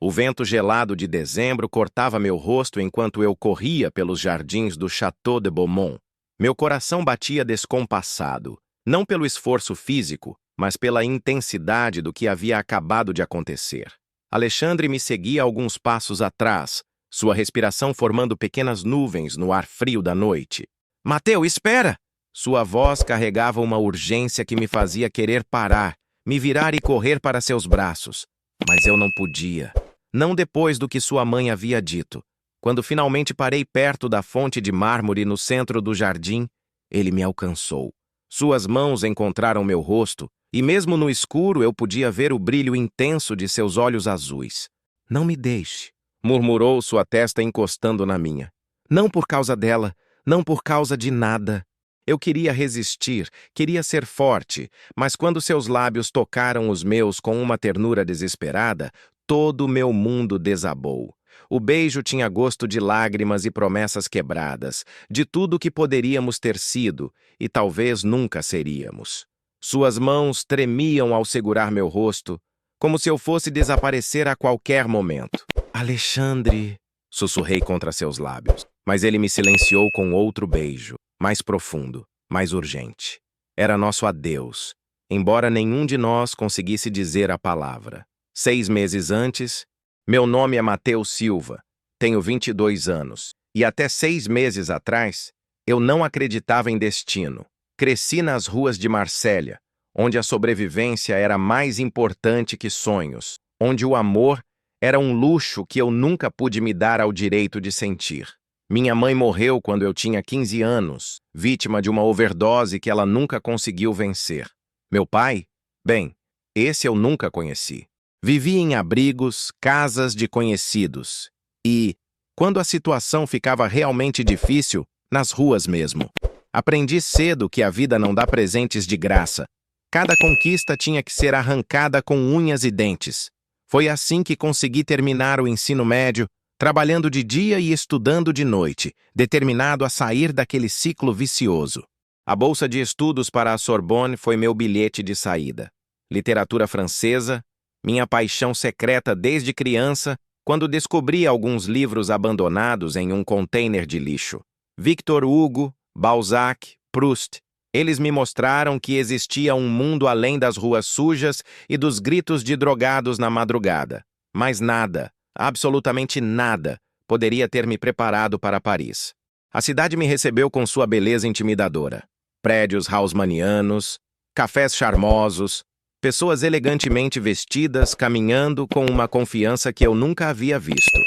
O vento gelado de dezembro cortava meu rosto enquanto eu corria pelos jardins do Château de Beaumont. Meu coração batia descompassado, não pelo esforço físico, mas pela intensidade do que havia acabado de acontecer. Alexandre me seguia alguns passos atrás, sua respiração formando pequenas nuvens no ar frio da noite. "Mateu, espera!" Sua voz carregava uma urgência que me fazia querer parar, me virar e correr para seus braços. Mas eu não podia. Não depois do que sua mãe havia dito. Quando finalmente parei perto da fonte de mármore no centro do jardim, ele me alcançou. Suas mãos encontraram meu rosto, e mesmo no escuro eu podia ver o brilho intenso de seus olhos azuis. "Não me deixe", murmurou, sua testa encostando na minha. "Não por causa dela, não por causa de nada." Eu queria resistir, queria ser forte, mas quando seus lábios tocaram os meus com uma ternura desesperada, todo o meu mundo desabou. O beijo tinha gosto de lágrimas e promessas quebradas, de tudo que poderíamos ter sido e talvez nunca seríamos. Suas mãos tremiam ao segurar meu rosto, como se eu fosse desaparecer a qualquer momento. "Alexandre", sussurrei contra seus lábios, mas ele me silenciou com outro beijo, mais profundo, mais urgente. Era nosso adeus, embora nenhum de nós conseguisse dizer a palavra. 6 meses antes, meu nome é Mateu Silva, tenho 22 anos, e até 6 meses atrás, eu não acreditava em destino. Cresci nas ruas de Marsella, onde a sobrevivência era mais importante que sonhos, onde o amor era um luxo que eu nunca pude me dar ao direito de sentir. Minha mãe morreu quando eu tinha 15 anos, vítima de uma overdose que ela nunca conseguiu vencer. Meu pai? Bem, esse eu nunca conheci. Vivi em abrigos, casas de conhecidos. E, quando a situação ficava realmente difícil, nas ruas mesmo. Aprendi cedo que a vida não dá presentes de graça. Cada conquista tinha que ser arrancada com unhas e dentes. Foi assim que consegui terminar o ensino médio, trabalhando de dia e estudando de noite, determinado a sair daquele ciclo vicioso. A bolsa de estudos para a Sorbonne foi meu bilhete de saída. Literatura francesa, minha paixão secreta desde criança, quando descobri alguns livros abandonados em um container de lixo. Victor Hugo, Balzac, Proust. Eles me mostraram que existia um mundo além das ruas sujas e dos gritos de drogados na madrugada. Mas nada, absolutamente nada, poderia ter me preparado para Paris. A cidade me recebeu com sua beleza intimidadora. Prédios haussmannianos, cafés charmosos, pessoas elegantemente vestidas caminhando com uma confiança que eu nunca havia visto.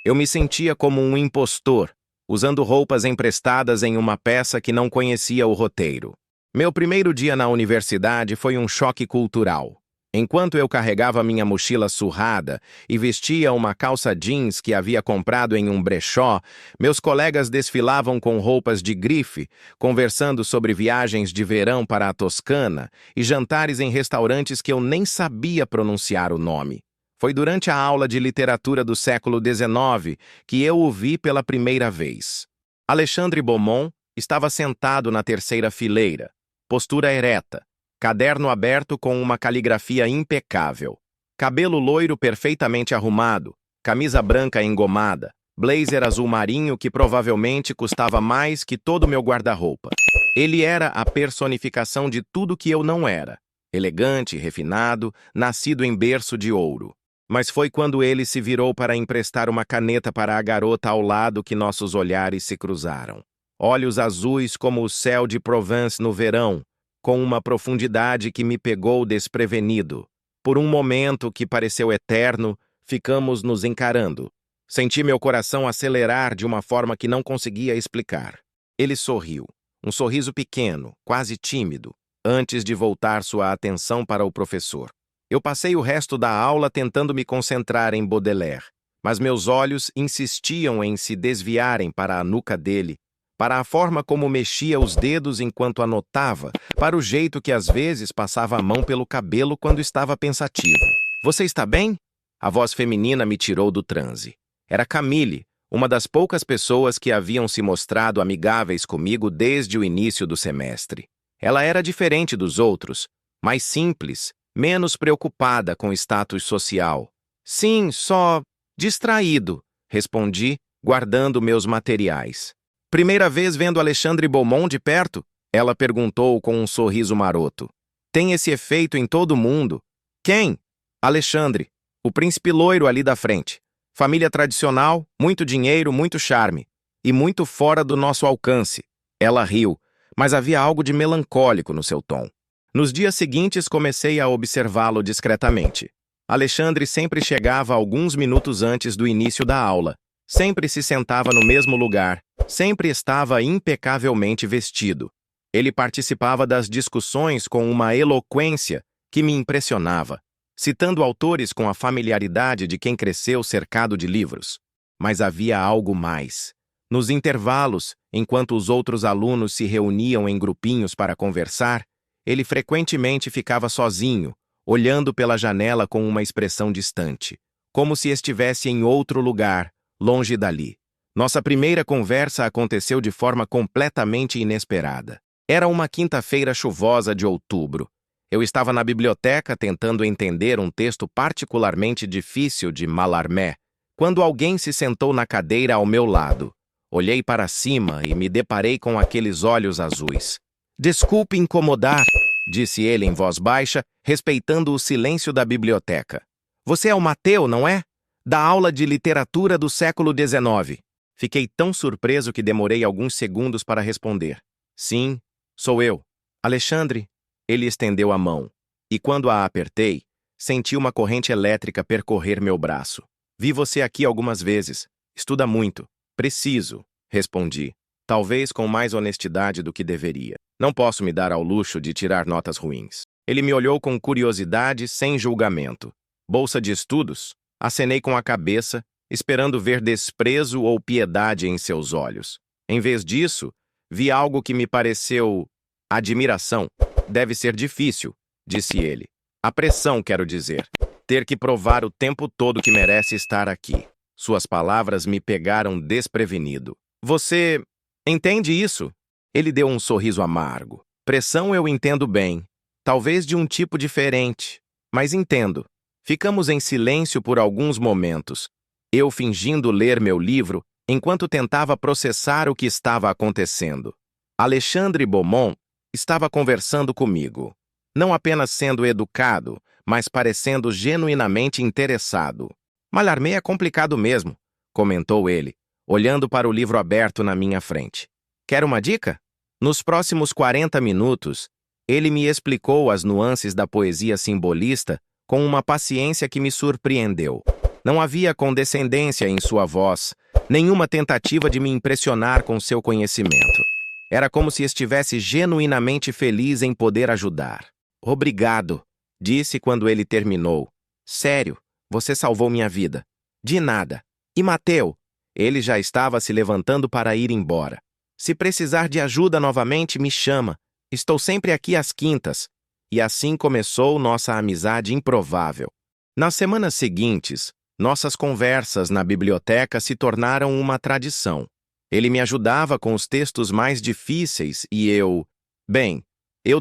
Eu me sentia como um impostor, usando roupas emprestadas em uma peça que não conhecia o roteiro. Meu primeiro dia na universidade foi um choque cultural. Enquanto eu carregava minha mochila surrada e vestia uma calça jeans que havia comprado em um brechó, meus colegas desfilavam com roupas de grife, conversando sobre viagens de verão para a Toscana e jantares em restaurantes que eu nem sabia pronunciar o nome. Foi durante a aula de literatura do século XIX que eu o vi pela primeira vez. Alexandre Beaumont estava sentado na terceira fileira, postura ereta, caderno aberto com uma caligrafia impecável, cabelo loiro perfeitamente arrumado, camisa branca engomada, blazer azul marinho que provavelmente custava mais que todo o meu guarda-roupa. Ele era a personificação de tudo que eu não era, elegante, refinado, nascido em berço de ouro. Mas foi quando ele se virou para emprestar uma caneta para a garota ao lado que nossos olhares se cruzaram. Olhos azuis como o céu de Provence no verão, com uma profundidade que me pegou desprevenido. Por um momento que pareceu eterno, ficamos nos encarando. Senti meu coração acelerar de uma forma que não conseguia explicar. Ele sorriu, um sorriso pequeno, quase tímido, antes de voltar sua atenção para o professor. Eu passei o resto da aula tentando me concentrar em Baudelaire, mas meus olhos insistiam em se desviarem para a nuca dele, para a forma como mexia os dedos enquanto anotava, para o jeito que às vezes passava a mão pelo cabelo quando estava pensativo. "Você está bem?" A voz feminina me tirou do transe. Era Camille, uma das poucas pessoas que haviam se mostrado amigáveis comigo desde o início do semestre. Ela era diferente dos outros, mais simples, menos preocupada com o status social. "Sim, só..." Distraído, respondi, guardando meus materiais. Primeira vez vendo Alexandre Beaumont de perto? Ela perguntou com um sorriso maroto. Tem esse efeito em todo mundo. Quem? Alexandre, o príncipe loiro ali da frente. Família tradicional, muito dinheiro, muito charme. E muito fora do nosso alcance. Ela riu, mas havia algo de melancólico no seu tom. Nos dias seguintes comecei a observá-lo discretamente. Alexandre sempre chegava alguns minutos antes do início da aula. Sempre se sentava no mesmo lugar. Sempre estava impecavelmente vestido. Ele participava das discussões com uma eloquência que me impressionava, citando autores com a familiaridade de quem cresceu cercado de livros. Mas havia algo mais. Nos intervalos, enquanto os outros alunos se reuniam em grupinhos para conversar, ele frequentemente ficava sozinho, olhando pela janela com uma expressão distante, como se estivesse em outro lugar, longe dali. Nossa primeira conversa aconteceu de forma completamente inesperada. Era uma quinta-feira chuvosa de outubro. Eu estava na biblioteca tentando entender um texto particularmente difícil de Mallarmé, quando alguém se sentou na cadeira ao meu lado. Olhei para cima e me deparei com aqueles olhos azuis. Desculpe incomodar, disse ele em voz baixa, respeitando o silêncio da biblioteca. Você é o Mateu, não é? Da aula de literatura do século XIX. Fiquei tão surpreso que demorei alguns segundos para responder. Sim, sou eu. Alexandre. Ele estendeu a mão. E quando a apertei, senti uma corrente elétrica percorrer meu braço. Vi você aqui algumas vezes. Estuda muito. Preciso, respondi, talvez com mais honestidade do que deveria. Não posso me dar ao luxo de tirar notas ruins. Ele me olhou com curiosidade, sem julgamento. Bolsa de estudos? Acenei com a cabeça, esperando ver desprezo ou piedade em seus olhos. Em vez disso, vi algo que me pareceu admiração. Deve ser difícil, disse ele. A pressão, quero dizer. Ter que provar o tempo todo que merece estar aqui. Suas palavras me pegaram desprevenido. Você entende isso? Ele deu um sorriso amargo. Pressão eu entendo bem. Talvez de um tipo diferente, mas entendo. Ficamos em silêncio por alguns momentos. Eu fingindo ler meu livro, enquanto tentava processar o que estava acontecendo. Alexandre Beaumont estava conversando comigo. Não apenas sendo educado, mas parecendo genuinamente interessado. Mallarmé é complicado mesmo, comentou ele, olhando para o livro aberto na minha frente. Quer uma dica? Nos próximos 40 minutos, ele me explicou as nuances da poesia simbolista com uma paciência que me surpreendeu. Não havia condescendência em sua voz, nenhuma tentativa de me impressionar com seu conhecimento. Era como se estivesse genuinamente feliz em poder ajudar. Obrigado, disse quando ele terminou. Sério, você salvou minha vida. De nada. E Mateu? Ele já estava se levantando para ir embora. Se precisar de ajuda novamente, me chama. Estou sempre aqui às quintas. E assim começou nossa amizade improvável. Nas semanas seguintes, nossas conversas na biblioteca se tornaram uma tradição. Ele me ajudava com os textos mais difíceis e eu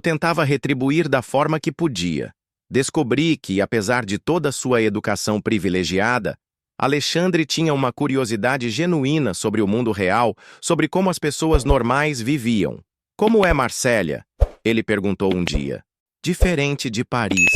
tentava retribuir da forma que podia. Descobri que, apesar de toda sua educação privilegiada, Alexandre tinha uma curiosidade genuína sobre o mundo real, sobre como as pessoas normais viviam. Como é Marsella? Ele perguntou um dia. Diferente de Paris,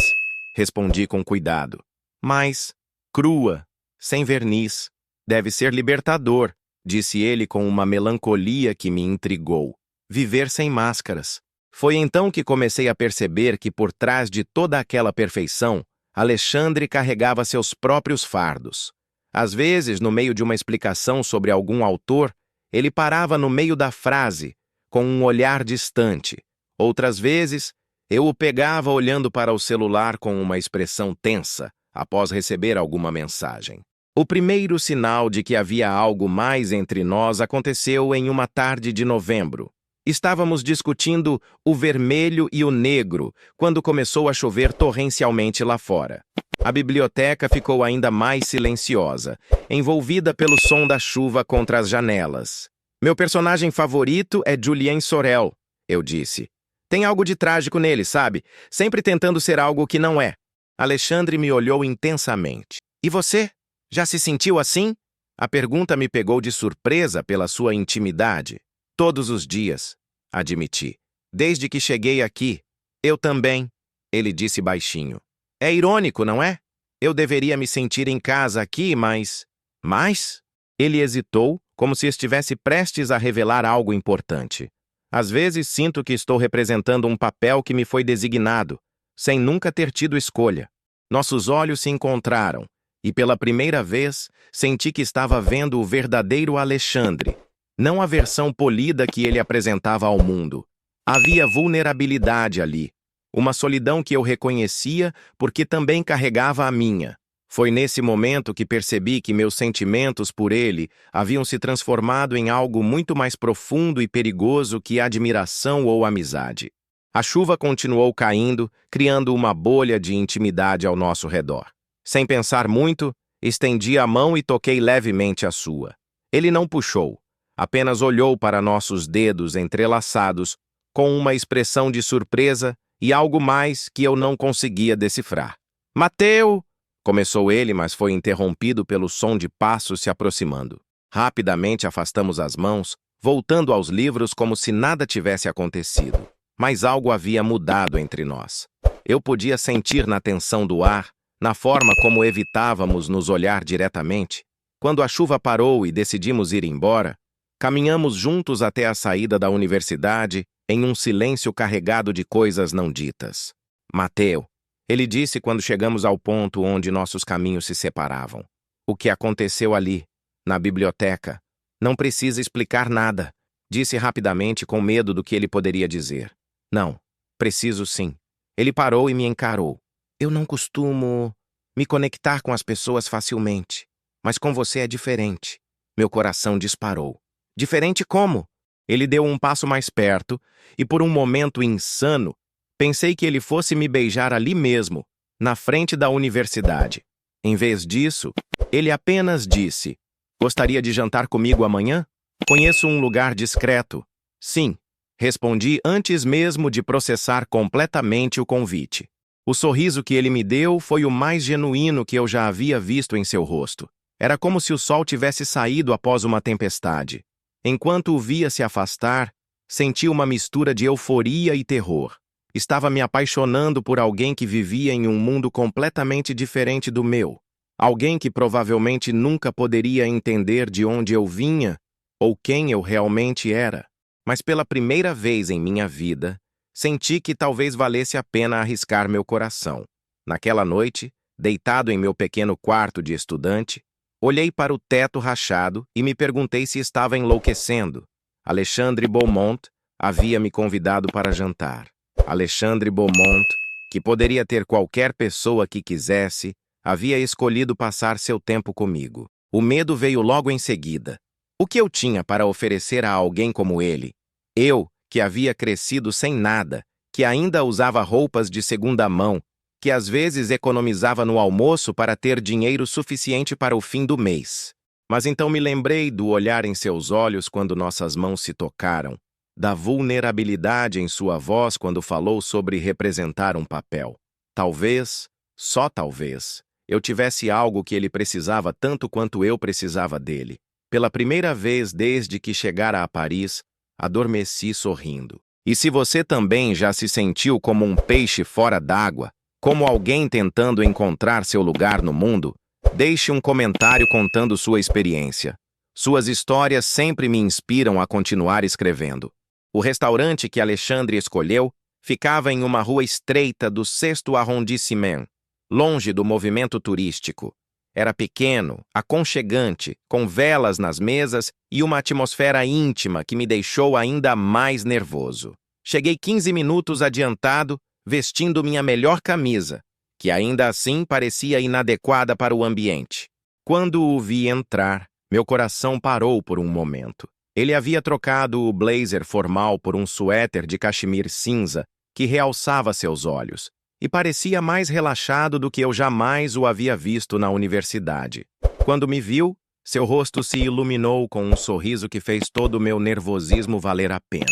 respondi com cuidado. Mas, crua, sem verniz. Deve ser libertador, disse ele com uma melancolia que me intrigou. Viver sem máscaras. Foi então que comecei a perceber que por trás de toda aquela perfeição, Alexandre carregava seus próprios fardos. Às vezes, no meio de uma explicação sobre algum autor, ele parava no meio da frase, com um olhar distante. Outras vezes, eu o pegava olhando para o celular com uma expressão tensa, após receber alguma mensagem. O primeiro sinal de que havia algo mais entre nós aconteceu em uma tarde de novembro. Estávamos discutindo o vermelho e o negro quando começou a chover torrencialmente lá fora. A biblioteca ficou ainda mais silenciosa, envolvida pelo som da chuva contra as janelas. Meu personagem favorito é Julien Sorel, eu disse. Tem algo de trágico nele, sabe? Sempre tentando ser algo que não é. Alexandre me olhou intensamente. E você? Já se sentiu assim? A pergunta me pegou de surpresa pela sua intimidade. Todos os dias, admiti. Desde que cheguei aqui. Eu também, ele disse baixinho. É irônico, não é? Eu deveria me sentir em casa aqui, mas... Mas? Ele hesitou, como se estivesse prestes a revelar algo importante. Às vezes sinto que estou representando um papel que me foi designado, sem nunca ter tido escolha. Nossos olhos se encontraram, e pela primeira vez senti que estava vendo o verdadeiro Alexandre, não a versão polida que ele apresentava ao mundo. Havia vulnerabilidade ali, uma solidão que eu reconhecia porque também carregava a minha. Foi nesse momento que percebi que meus sentimentos por ele haviam se transformado em algo muito mais profundo e perigoso que admiração ou amizade. A chuva continuou caindo, criando uma bolha de intimidade ao nosso redor. Sem pensar muito, estendi a mão e toquei levemente a sua. Ele não puxou, apenas olhou para nossos dedos entrelaçados com uma expressão de surpresa e algo mais que eu não conseguia decifrar. Mateu! Começou ele, mas foi interrompido pelo som de passos se aproximando. Rapidamente afastamos as mãos, voltando aos livros como se nada tivesse acontecido. Mas algo havia mudado entre nós. Eu podia sentir na tensão do ar, na forma como evitávamos nos olhar diretamente. Quando a chuva parou e decidimos ir embora, caminhamos juntos até a saída da universidade, em um silêncio carregado de coisas não ditas. Mateu, ele disse quando chegamos ao ponto onde nossos caminhos se separavam. O que aconteceu ali, na biblioteca? Não precisa explicar nada, disse rapidamente com medo do que ele poderia dizer. Não, preciso sim. Ele parou e me encarou. Eu não costumo me conectar com as pessoas facilmente, mas com você é diferente. Meu coração disparou. Diferente como? Ele deu um passo mais perto e por um momento insano, pensei que ele fosse me beijar ali mesmo, na frente da universidade. Em vez disso, ele apenas disse: Gostaria de jantar comigo amanhã? Conheço um lugar discreto. Sim, respondi antes mesmo de processar completamente o convite. O sorriso que ele me deu foi o mais genuíno que eu já havia visto em seu rosto. Era como se o sol tivesse saído após uma tempestade. Enquanto o via se afastar, senti uma mistura de euforia e terror. Estava me apaixonando por alguém que vivia em um mundo completamente diferente do meu. Alguém que provavelmente nunca poderia entender de onde eu vinha ou quem eu realmente era. Mas pela primeira vez em minha vida, senti que talvez valesse a pena arriscar meu coração. Naquela noite, deitado em meu pequeno quarto de estudante, olhei para o teto rachado e me perguntei se estava enlouquecendo. Alexandre Beaumont havia me convidado para jantar. Alexandre Beaumont, que poderia ter qualquer pessoa que quisesse, havia escolhido passar seu tempo comigo. O medo veio logo em seguida. O que eu tinha para oferecer a alguém como ele? Eu, que havia crescido sem nada, que ainda usava roupas de segunda mão, que às vezes economizava no almoço para ter dinheiro suficiente para o fim do mês. Mas então me lembrei do olhar em seus olhos quando nossas mãos se tocaram, da vulnerabilidade em sua voz quando falou sobre representar um papel. Talvez, só talvez, eu tivesse algo que ele precisava tanto quanto eu precisava dele. Pela primeira vez desde que chegara a Paris, adormeci sorrindo. E se você também já se sentiu como um peixe fora d'água, como alguém tentando encontrar seu lugar no mundo, deixe um comentário contando sua experiência. Suas histórias sempre me inspiram a continuar escrevendo. O restaurante que Alexandre escolheu ficava em uma rua estreita do 6º arrondissement, longe do movimento turístico. Era pequeno, aconchegante, com velas nas mesas e uma atmosfera íntima que me deixou ainda mais nervoso. Cheguei 15 minutos adiantado, vestindo minha melhor camisa, que ainda assim parecia inadequada para o ambiente. Quando o vi entrar, meu coração parou por um momento. Ele havia trocado o blazer formal por um suéter de cachemir cinza que realçava seus olhos, e parecia mais relaxado do que eu jamais o havia visto na universidade. Quando me viu, seu rosto se iluminou com um sorriso que fez todo o meu nervosismo valer a pena.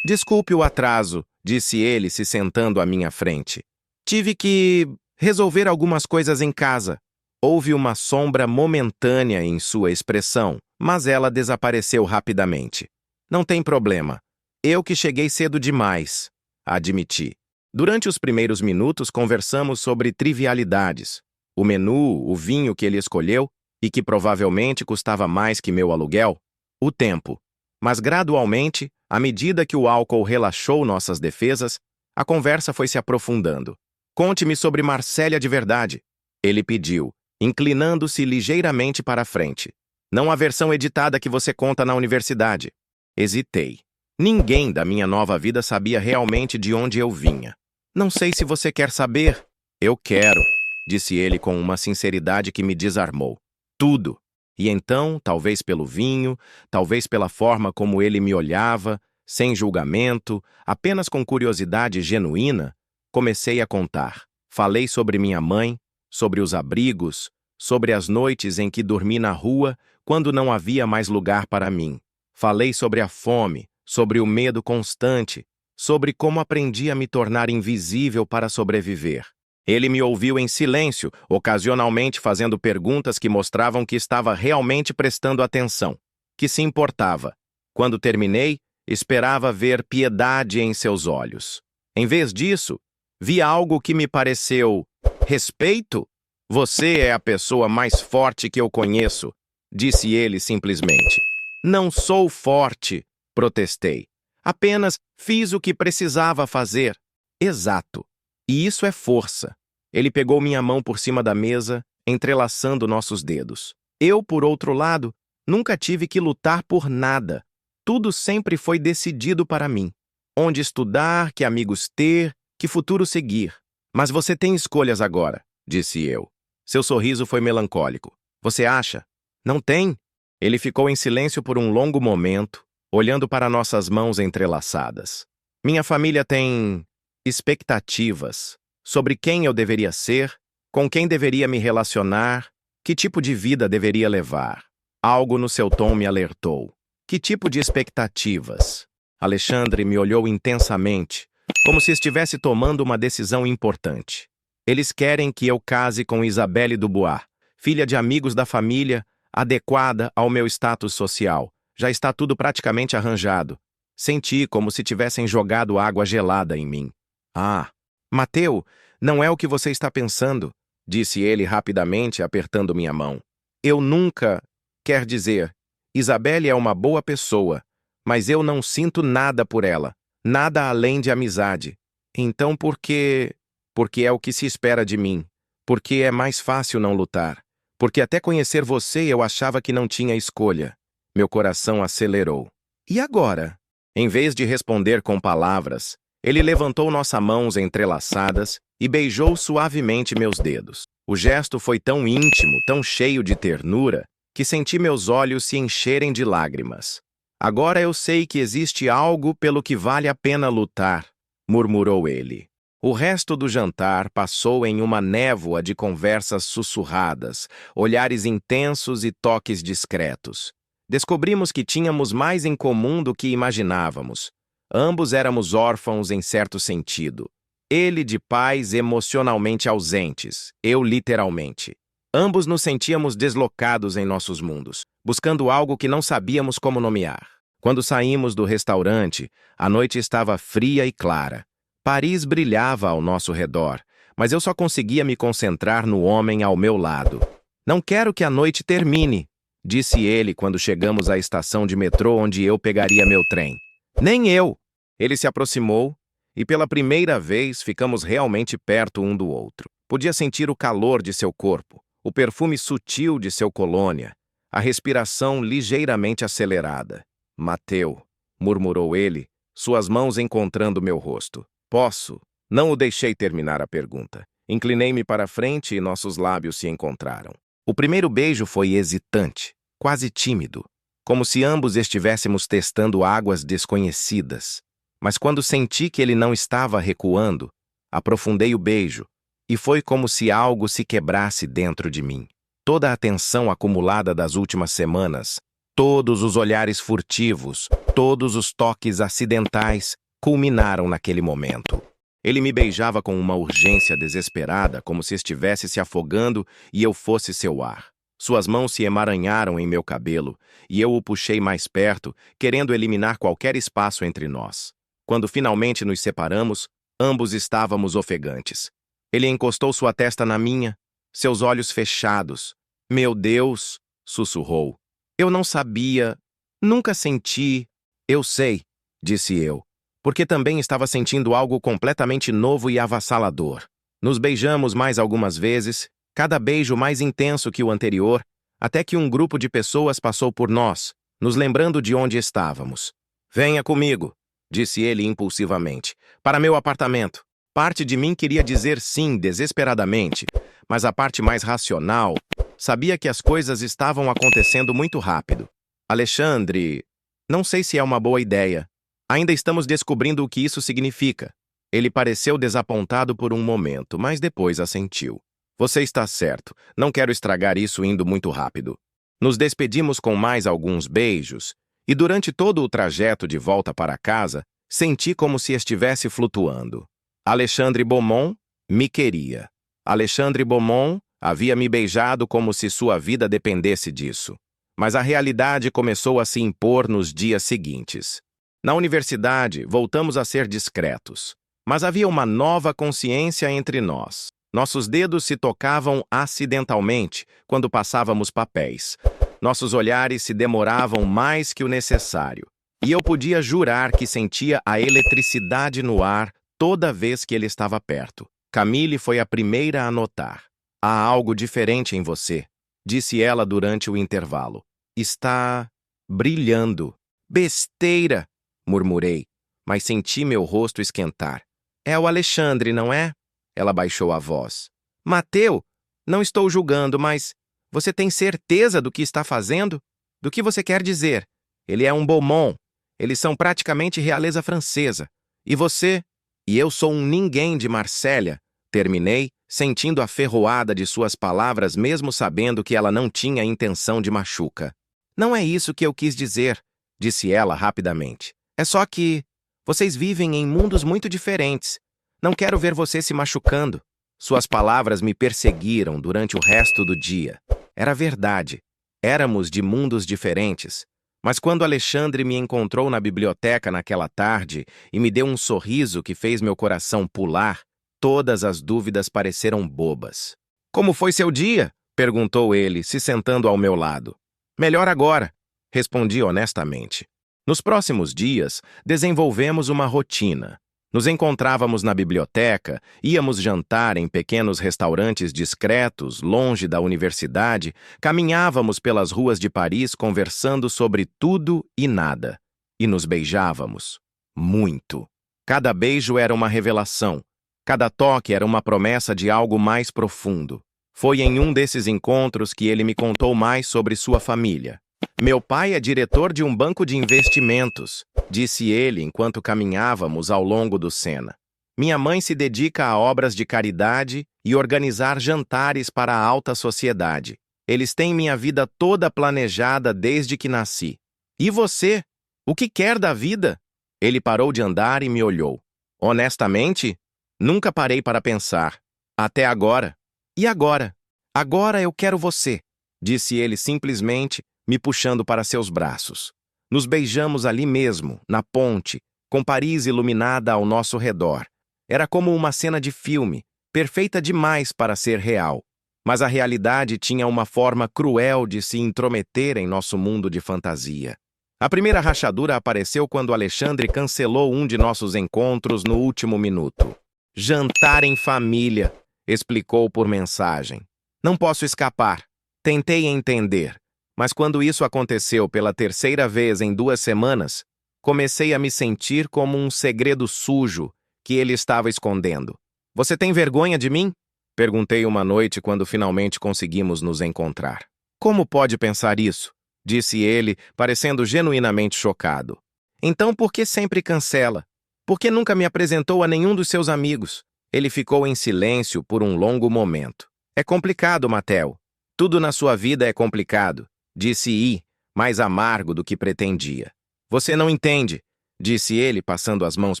Desculpe o atraso, disse ele, se sentando à minha frente. Tive que resolver algumas coisas em casa. Houve uma sombra momentânea em sua expressão, mas ela desapareceu rapidamente. Não tem problema. Eu que cheguei cedo demais, admiti. Durante os primeiros minutos conversamos sobre trivialidades. O menu, o vinho que ele escolheu e que provavelmente custava mais que meu aluguel, o tempo. Mas gradualmente, à medida que o álcool relaxou nossas defesas, a conversa foi se aprofundando. Conte-me sobre Marcélia de verdade, ele pediu, inclinando-se ligeiramente para a frente. Não a versão editada que você conta na universidade. Hesitei. Ninguém da minha nova vida sabia realmente de onde eu vinha. Não sei se você quer saber. Eu quero, disse ele com uma sinceridade que me desarmou. Tudo. E então, talvez pelo vinho, talvez pela forma como ele me olhava, sem julgamento, apenas com curiosidade genuína, comecei a contar. Falei sobre minha mãe, sobre os abrigos, sobre as noites em que dormi na rua quando não havia mais lugar para mim. Falei sobre a fome, sobre o medo constante, sobre como aprendi a me tornar invisível para sobreviver. Ele me ouviu em silêncio, ocasionalmente fazendo perguntas que mostravam que estava realmente prestando atenção, que se importava. Quando terminei, esperava ver piedade em seus olhos. Em vez disso, vi algo que me pareceu... Respeito? Você é a pessoa mais forte que eu conheço, disse ele simplesmente. Não sou forte, protestei. Apenas fiz o que precisava fazer. Exato. E isso é força. Ele pegou minha mão por cima da mesa, entrelaçando nossos dedos. Eu, por outro lado, nunca tive que lutar por nada. Tudo sempre foi decidido para mim. Onde estudar, que amigos ter, que futuro seguir. Mas você tem escolhas agora, disse eu. Seu sorriso foi melancólico. Você acha? Não tem? Ele ficou em silêncio por um longo momento, olhando para nossas mãos entrelaçadas. Minha família tem expectativas sobre quem eu deveria ser, com quem deveria me relacionar, que tipo de vida deveria levar. Algo no seu tom me alertou. Que tipo de expectativas? Alexandre me olhou intensamente, como se estivesse tomando uma decisão importante. Eles querem que eu case com Isabelle Dubois, filha de amigos da família, adequada ao meu status social. Já está tudo praticamente arranjado. Senti como se tivessem jogado água gelada em mim. Ah, Mateu, não é o que você está pensando, disse ele rapidamente, apertando minha mão. Eu nunca... Quer dizer, Isabelle é uma boa pessoa, mas eu não sinto nada por ela, nada além de amizade. Então por que... Porque é o que se espera de mim. Porque é mais fácil não lutar. Porque até conhecer você eu achava que não tinha escolha. Meu coração acelerou. E agora? Em vez de responder com palavras, ele levantou nossas mãos entrelaçadas e beijou suavemente meus dedos. O gesto foi tão íntimo, tão cheio de ternura, que senti meus olhos se encherem de lágrimas. Agora eu sei que existe algo pelo que vale a pena lutar, murmurou ele. O resto do jantar passou em uma névoa de conversas sussurradas, olhares intensos e toques discretos. Descobrimos que tínhamos mais em comum do que imaginávamos. Ambos éramos órfãos em certo sentido. Ele de pais emocionalmente ausentes, eu literalmente. Ambos nos sentíamos deslocados em nossos mundos, buscando algo que não sabíamos como nomear. Quando saímos do restaurante, a noite estava fria e clara. Paris brilhava ao nosso redor, mas eu só conseguia me concentrar no homem ao meu lado. Não quero que a noite termine, disse ele quando chegamos à estação de metrô onde eu pegaria meu trem. Nem eu! Ele se aproximou e pela primeira vez ficamos realmente perto um do outro. Podia sentir o calor de seu corpo, o perfume sutil de seu colônia, a respiração ligeiramente acelerada. Mateu, murmurou ele, suas mãos encontrando meu rosto. Posso? Não o deixei terminar a pergunta. Inclinei-me para a frente e nossos lábios se encontraram. O primeiro beijo foi hesitante, quase tímido, como se ambos estivéssemos testando águas desconhecidas. Mas quando senti que ele não estava recuando, aprofundei o beijo, e foi como se algo se quebrasse dentro de mim. Toda a tensão acumulada das últimas semanas, todos os olhares furtivos, todos os toques acidentais, culminaram naquele momento. Ele me beijava com uma urgência desesperada, como se estivesse se afogando e eu fosse seu ar. Suas mãos se emaranharam em meu cabelo, e eu o puxei mais perto, querendo eliminar qualquer espaço entre nós. Quando finalmente nos separamos, ambos estávamos ofegantes. Ele encostou sua testa na minha, seus olhos fechados. Meu Deus, sussurrou. Eu não sabia, nunca senti. Eu sei, disse eu, porque também estava sentindo algo completamente novo e avassalador. Nos beijamos mais algumas vezes, cada beijo mais intenso que o anterior, até que um grupo de pessoas passou por nós, nos lembrando de onde estávamos. Venha comigo, disse ele impulsivamente, para meu apartamento. Parte de mim queria dizer sim desesperadamente, mas a parte mais racional sabia que as coisas estavam acontecendo muito rápido. Alexandre, não sei se é uma boa ideia. Ainda estamos descobrindo o que isso significa. Ele pareceu desapontado por um momento, mas depois assentiu. Você está certo. Não quero estragar isso indo muito rápido. Nos despedimos com mais alguns beijos, e durante todo o trajeto de volta para casa, senti como se estivesse flutuando. Alexandre Beaumont me queria. Alexandre Beaumont havia me beijado como se sua vida dependesse disso. Mas a realidade começou a se impor nos dias seguintes. Na universidade, voltamos a ser discretos. Mas havia uma nova consciência entre nós. Nossos dedos se tocavam acidentalmente quando passávamos papéis. Nossos olhares se demoravam mais que o necessário. E eu podia jurar que sentia a eletricidade no ar toda vez que ele estava perto. Camille foi a primeira a notar. Há algo diferente em você, disse ela durante o intervalo. Está brilhando. Besteira, murmurei, mas senti meu rosto esquentar. É o Alexandre, não é? Ela baixou a voz. Mateu, não estou julgando, mas você tem certeza do que está fazendo? Do que você quer dizer? Ele é um Beaumont. Eles são praticamente realeza francesa. E você? E eu sou um ninguém de Marsella. Terminei, sentindo a ferroada de suas palavras, mesmo sabendo que ela não tinha intenção de machuca. Não é isso que eu quis dizer, disse ela rapidamente. É só que vocês vivem em mundos muito diferentes. Não quero ver você se machucando. Suas palavras me perseguiram durante o resto do dia. Era verdade. Éramos de mundos diferentes. Mas quando Alexandre me encontrou na biblioteca naquela tarde e me deu um sorriso que fez meu coração pular, todas as dúvidas pareceram bobas. Como foi seu dia? Perguntou ele, se sentando ao meu lado. Melhor agora, respondi honestamente. Nos próximos dias, desenvolvemos uma rotina. Nos encontrávamos na biblioteca, íamos jantar em pequenos restaurantes discretos, longe da universidade, caminhávamos pelas ruas de Paris conversando sobre tudo e nada. E nos beijávamos. Muito. Cada beijo era uma revelação. Cada toque era uma promessa de algo mais profundo. Foi em um desses encontros que ele me contou mais sobre sua família. Meu pai é diretor de um banco de investimentos, disse ele enquanto caminhávamos ao longo do Sena. Minha mãe se dedica a obras de caridade e organizar jantares para a alta sociedade. Eles têm minha vida toda planejada desde que nasci. E você? O que quer da vida? Ele parou de andar e me olhou. Honestamente, nunca parei para pensar. Até agora. E agora? Agora eu quero você, disse ele simplesmente, me puxando para seus braços. Nos beijamos ali mesmo, na ponte, com Paris iluminada ao nosso redor. Era como uma cena de filme, perfeita demais para ser real. Mas a realidade tinha uma forma cruel de se intrometer em nosso mundo de fantasia. A primeira rachadura apareceu quando Alexandre cancelou um de nossos encontros no último minuto. Jantar em família, explicou por mensagem. Não posso escapar. Tentei entender. Mas quando isso aconteceu pela terceira vez em 2 semanas, comecei a me sentir como um segredo sujo que ele estava escondendo. Você tem vergonha de mim? Perguntei uma noite quando finalmente conseguimos nos encontrar. Como pode pensar isso? Disse ele, parecendo genuinamente chocado. Então por que sempre cancela? Por que nunca me apresentou a nenhum dos seus amigos? Ele ficou em silêncio por um longo momento. É complicado, Mateu. Tudo na sua vida é complicado. Disse I, mais amargo do que pretendia. Você não entende, disse ele, passando as mãos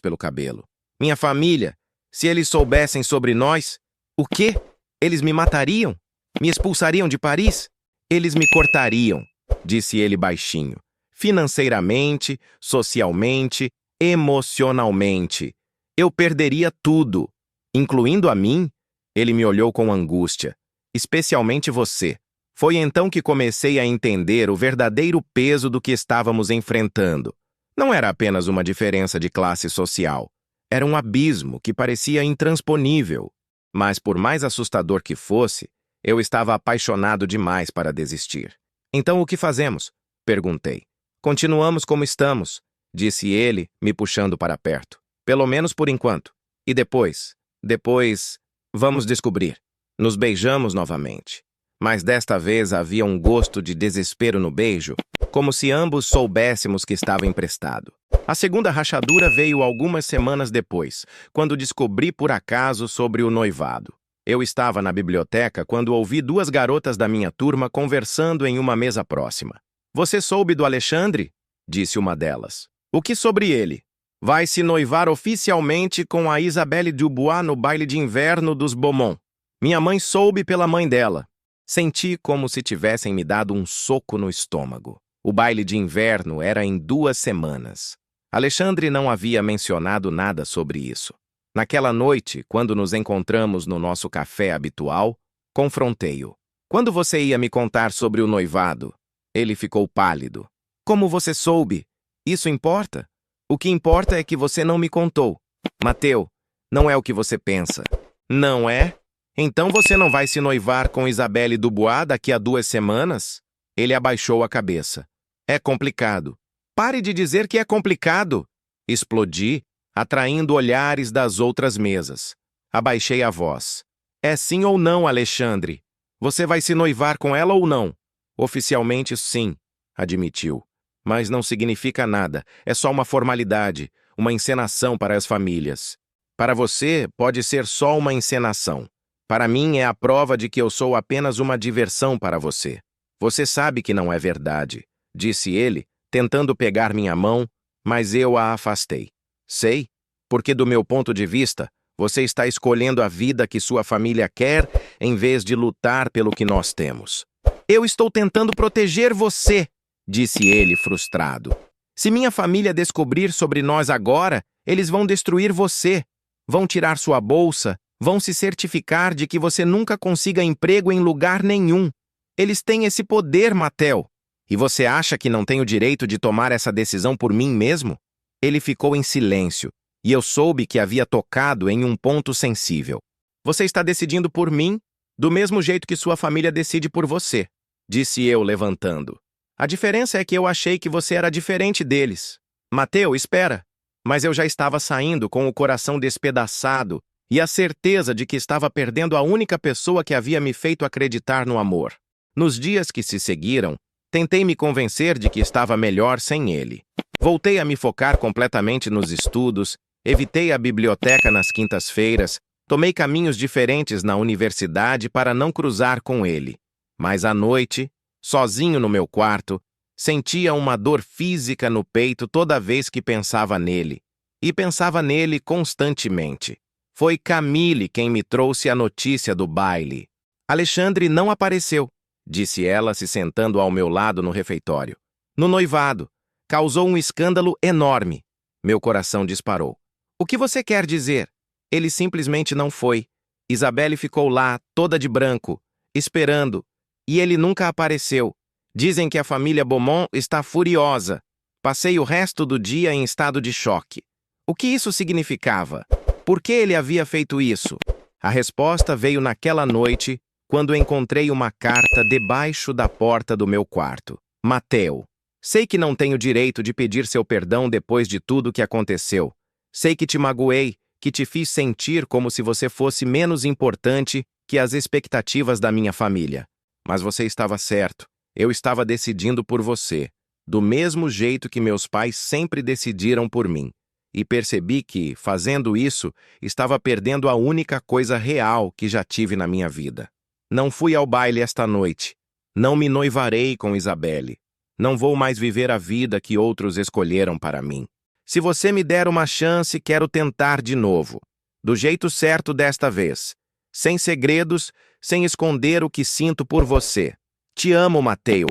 pelo cabelo. Minha família, Se eles soubessem sobre nós, o quê? Eles me matariam? Me expulsariam de Paris? Eles me cortariam, disse ele baixinho. Financeiramente, socialmente, emocionalmente. Eu perderia tudo, incluindo a mim. Ele me olhou com angústia. Especialmente você. Foi então que comecei a entender o verdadeiro peso do que estávamos enfrentando. Não era apenas uma diferença de classe social. Era um abismo que parecia intransponível. Mas, por mais assustador que fosse, eu estava apaixonado demais para desistir. Então, o que fazemos? Perguntei. Continuamos como estamos, disse ele, me puxando para perto. Pelo menos por enquanto. E depois? Depois, vamos descobrir. Nos beijamos novamente. Mas desta vez havia um gosto de desespero no beijo, como se ambos soubéssemos que estava emprestado. A segunda rachadura veio algumas semanas depois, quando descobri por acaso sobre o noivado. Eu estava na biblioteca quando ouvi duas garotas da minha turma conversando em uma mesa próxima. Você soube do Alexandre? Disse uma delas. O que sobre ele? Vai se noivar oficialmente com a Isabelle Dubois no baile de inverno dos Beaumont. Minha mãe soube pela mãe dela. Senti como se tivessem me dado um soco no estômago. O baile de inverno era em 2 semanas. Alexandre não havia mencionado nada sobre isso. Naquela noite, quando nos encontramos no nosso café habitual, confrontei-o. Quando você ia me contar sobre o noivado? Ele ficou pálido. Como você soube? Isso importa? O que importa é que você não me contou. Mateu, não é o que você pensa. Não é? Então você não vai se noivar com Isabelle Dubois daqui a 2 semanas? Ele abaixou a cabeça. É complicado. Pare de dizer que é complicado. Explodi, atraindo olhares das outras mesas. Abaixei a voz. É sim ou não, Alexandre? Você vai se noivar com ela ou não? Oficialmente, sim, admitiu. Mas não significa nada. É só uma formalidade, uma encenação para as famílias. Para você, pode ser só uma encenação. Para mim, é a prova de que eu sou apenas uma diversão para você. Você sabe que não é verdade, disse ele, tentando pegar minha mão, mas eu a afastei. Sei, porque do meu ponto de vista, você está escolhendo a vida que sua família quer em vez de lutar pelo que nós temos. Eu estou tentando proteger você, disse ele frustrado. Se minha família descobrir sobre nós agora, eles vão destruir você. Vão tirar sua bolsa, vão se certificar de que você nunca consiga emprego em lugar nenhum. Eles têm esse poder, Mateu. E você acha que não tenho direito de tomar essa decisão por mim mesmo? Ele ficou em silêncio, e eu soube que havia tocado em um ponto sensível. Você está decidindo por mim, do mesmo jeito que sua família decide por você, disse eu, levantando. A diferença é que eu achei que você era diferente deles. Mateu, espera. Mas eu já estava saindo com o coração despedaçado e a certeza de que estava perdendo a única pessoa que havia me feito acreditar no amor. Nos dias que se seguiram, tentei me convencer de que estava melhor sem ele. Voltei a me focar completamente nos estudos, evitei a biblioteca nas quintas-feiras, tomei caminhos diferentes na universidade para não cruzar com ele. Mas à noite, sozinho no meu quarto, sentia uma dor física no peito toda vez que pensava nele. E pensava nele constantemente. Foi Camille quem me trouxe a notícia do baile. Alexandre não apareceu, disse ela, se sentando ao meu lado no refeitório. No noivado. Causou um escândalo enorme. Meu coração disparou. O que você quer dizer? Ele simplesmente não foi. Isabelle ficou lá, toda de branco, esperando. E ele nunca apareceu. Dizem que a família Beaumont está furiosa. Passei o resto do dia em estado de choque. O que isso significava? Por que ele havia feito isso? A resposta veio naquela noite, quando encontrei uma carta debaixo da porta do meu quarto. Mateu. Sei que não tenho direito de pedir seu perdão depois de tudo que aconteceu. Sei que te magoei, que te fiz sentir como se você fosse menos importante que as expectativas da minha família. Mas você estava certo. Eu estava decidindo por você, do mesmo jeito que meus pais sempre decidiram por mim. E percebi que, fazendo isso, estava perdendo a única coisa real que já tive na minha vida. Não fui ao baile esta noite. Não me noivarei com Isabelle. Não vou mais viver a vida que outros escolheram para mim. Se você me der uma chance, quero tentar de novo. Do jeito certo desta vez. Sem segredos, sem esconder o que sinto por você. Te amo, Mateo.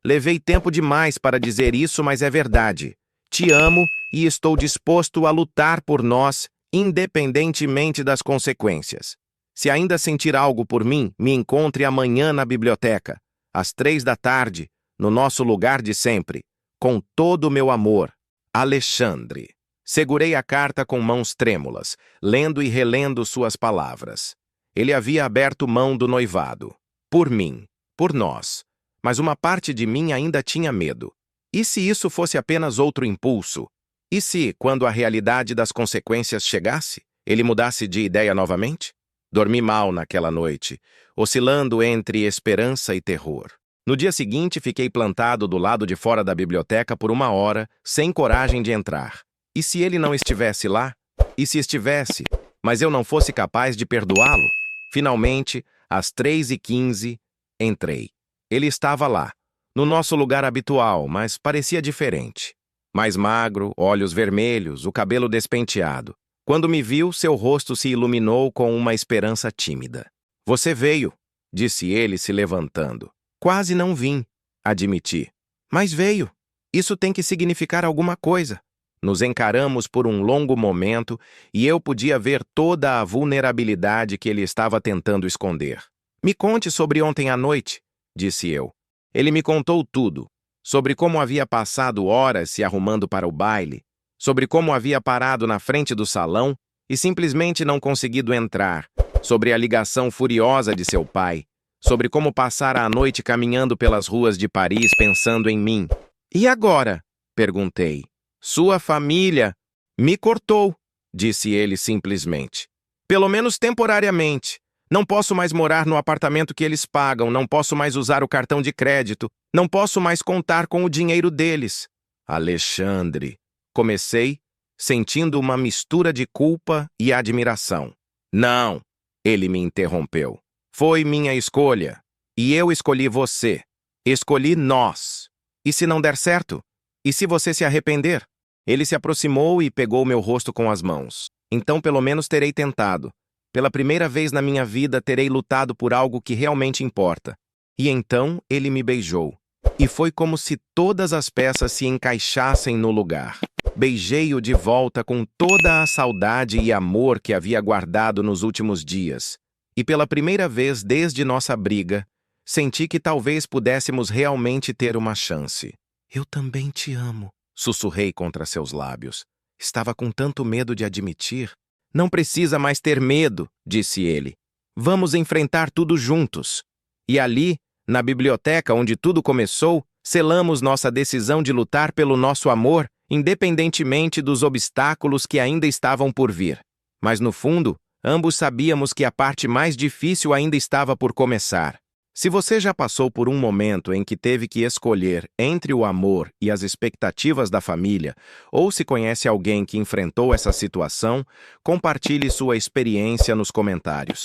Levei tempo demais para dizer isso, mas é verdade. Te amo e estou disposto a lutar por nós, independentemente das consequências. Se ainda sentir algo por mim, me encontre amanhã na biblioteca, às 3 da tarde, no nosso lugar de sempre. Com todo o meu amor, Alexandre. Segurei a carta com mãos trêmulas, lendo e relendo suas palavras. Ele havia aberto mão do noivado. Por mim, por nós. Mas uma parte de mim ainda tinha medo. E se isso fosse apenas outro impulso? E se, quando a realidade das consequências chegasse, ele mudasse de ideia novamente? Dormi mal naquela noite, oscilando entre esperança e terror. No dia seguinte, fiquei plantado do lado de fora da biblioteca por 1 hora, sem coragem de entrar. E se ele não estivesse lá? E se estivesse, mas eu não fosse capaz de perdoá-lo? Finalmente, às 3h15, entrei. Ele estava lá, no nosso lugar habitual, mas parecia diferente. Mais magro, olhos vermelhos, o cabelo despenteado. Quando me viu, seu rosto se iluminou com uma esperança tímida. Você veio, disse ele, se levantando. Quase não vim, admiti. Mas veio. Isso tem que significar alguma coisa. Nos encaramos por um longo momento e eu podia ver toda a vulnerabilidade que ele estava tentando esconder. Me conte sobre ontem à noite, disse eu. Ele me contou tudo, sobre como havia passado horas se arrumando para o baile, sobre como havia parado na frente do salão e simplesmente não conseguido entrar, sobre a ligação furiosa de seu pai, sobre como passara a noite caminhando pelas ruas de Paris pensando em mim. E agora? Perguntei. Sua família me cortou, disse ele simplesmente. Pelo menos temporariamente. Não posso mais morar no apartamento que eles pagam, não posso mais usar o cartão de crédito, não posso mais contar com o dinheiro deles. Alexandre, comecei, sentindo uma mistura de culpa e admiração. Não, ele me interrompeu. Foi minha escolha. E eu escolhi você. Escolhi nós. E se não der certo? E se você se arrepender? Ele se aproximou e pegou meu rosto com as mãos. Então pelo menos terei tentado. Pela primeira vez na minha vida terei lutado por algo que realmente importa. E então ele me beijou. E foi como se todas as peças se encaixassem no lugar. Beijei-o de volta com toda a saudade e amor que havia guardado nos últimos dias. E pela primeira vez desde nossa briga, senti que talvez pudéssemos realmente ter uma chance. Eu também te amo, sussurrei contra seus lábios. Estava com tanto medo de admitir. Não precisa mais ter medo, disse ele. Vamos enfrentar tudo juntos. E ali, na biblioteca onde tudo começou, selamos nossa decisão de lutar pelo nosso amor, independentemente dos obstáculos que ainda estavam por vir. Mas no fundo, ambos sabíamos que a parte mais difícil ainda estava por começar. Se você já passou por um momento em que teve que escolher entre o amor e as expectativas da família, ou se conhece alguém que enfrentou essa situação, compartilhe sua experiência nos comentários.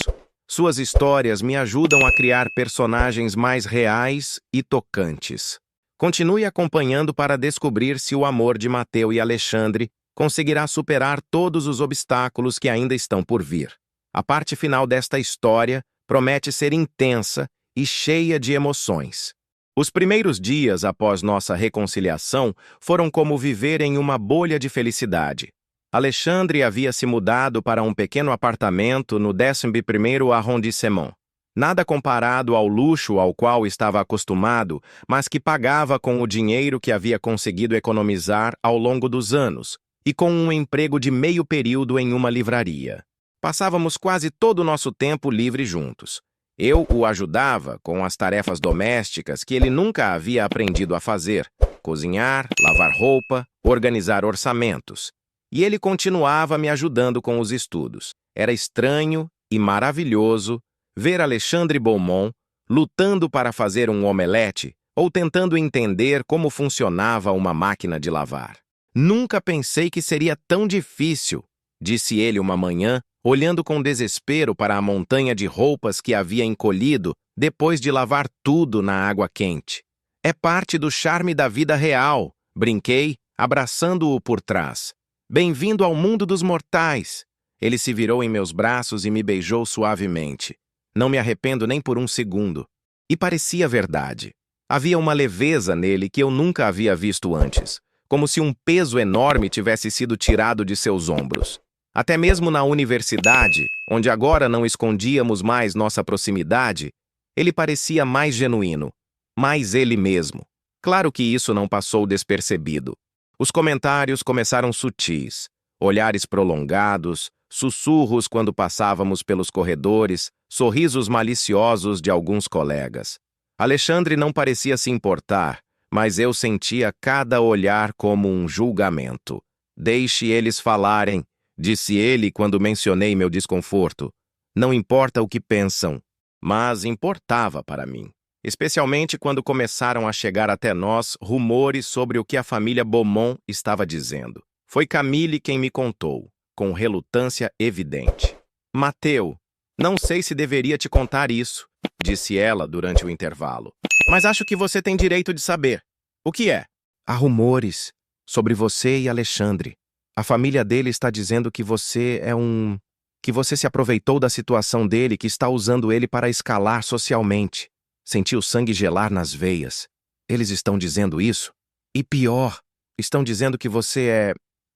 Suas histórias me ajudam a criar personagens mais reais e tocantes. Continue acompanhando para descobrir se o amor de Mateo e Alexandre conseguirá superar todos os obstáculos que ainda estão por vir. A parte final desta história promete ser intensa e cheia de emoções. Os primeiros dias após nossa reconciliação foram como viver em uma bolha de felicidade. Alexandre havia se mudado para um pequeno apartamento no 11º arrondissement. Nada comparado ao luxo ao qual estava acostumado, mas que pagava com o dinheiro que havia conseguido economizar ao longo dos anos, e com um emprego de meio período em uma livraria. Passávamos quase todo o nosso tempo livre juntos. Eu o ajudava com as tarefas domésticas que ele nunca havia aprendido a fazer: cozinhar, lavar roupa, organizar orçamentos. E ele continuava me ajudando com os estudos. Era estranho e maravilhoso ver Alexandre Beaumont lutando para fazer um omelete ou tentando entender como funcionava uma máquina de lavar. Nunca pensei que seria tão difícil, disse ele uma manhã, olhando com desespero para a montanha de roupas que havia encolhido depois de lavar tudo na água quente. É parte do charme da vida real, brinquei, abraçando-o por trás. Bem-vindo ao mundo dos mortais. Ele se virou em meus braços e me beijou suavemente. Não me arrependo nem por um segundo. E parecia verdade. Havia uma leveza nele que eu nunca havia visto antes, como se um peso enorme tivesse sido tirado de seus ombros. Até mesmo na universidade, onde agora não escondíamos mais nossa proximidade, ele parecia mais genuíno, mais ele mesmo. Claro que isso não passou despercebido. Os comentários começaram sutis, olhares prolongados, sussurros quando passávamos pelos corredores, sorrisos maliciosos de alguns colegas. Alexandre não parecia se importar, mas eu sentia cada olhar como um julgamento. Deixe eles falarem, disse ele quando mencionei meu desconforto. Não importa o que pensam, mas importava para mim. Especialmente quando começaram a chegar até nós rumores sobre o que a família Beaumont estava dizendo. Foi Camille quem me contou, com relutância evidente. Mateu, não sei se deveria te contar isso, disse ela durante o intervalo. Mas acho que você tem direito de saber. O que é? Há rumores sobre você e Alexandre. A família dele está dizendo que você que você se aproveitou da situação dele, que está usando ele para escalar socialmente. Senti o sangue gelar nas veias. Eles estão dizendo isso? E pior, estão dizendo que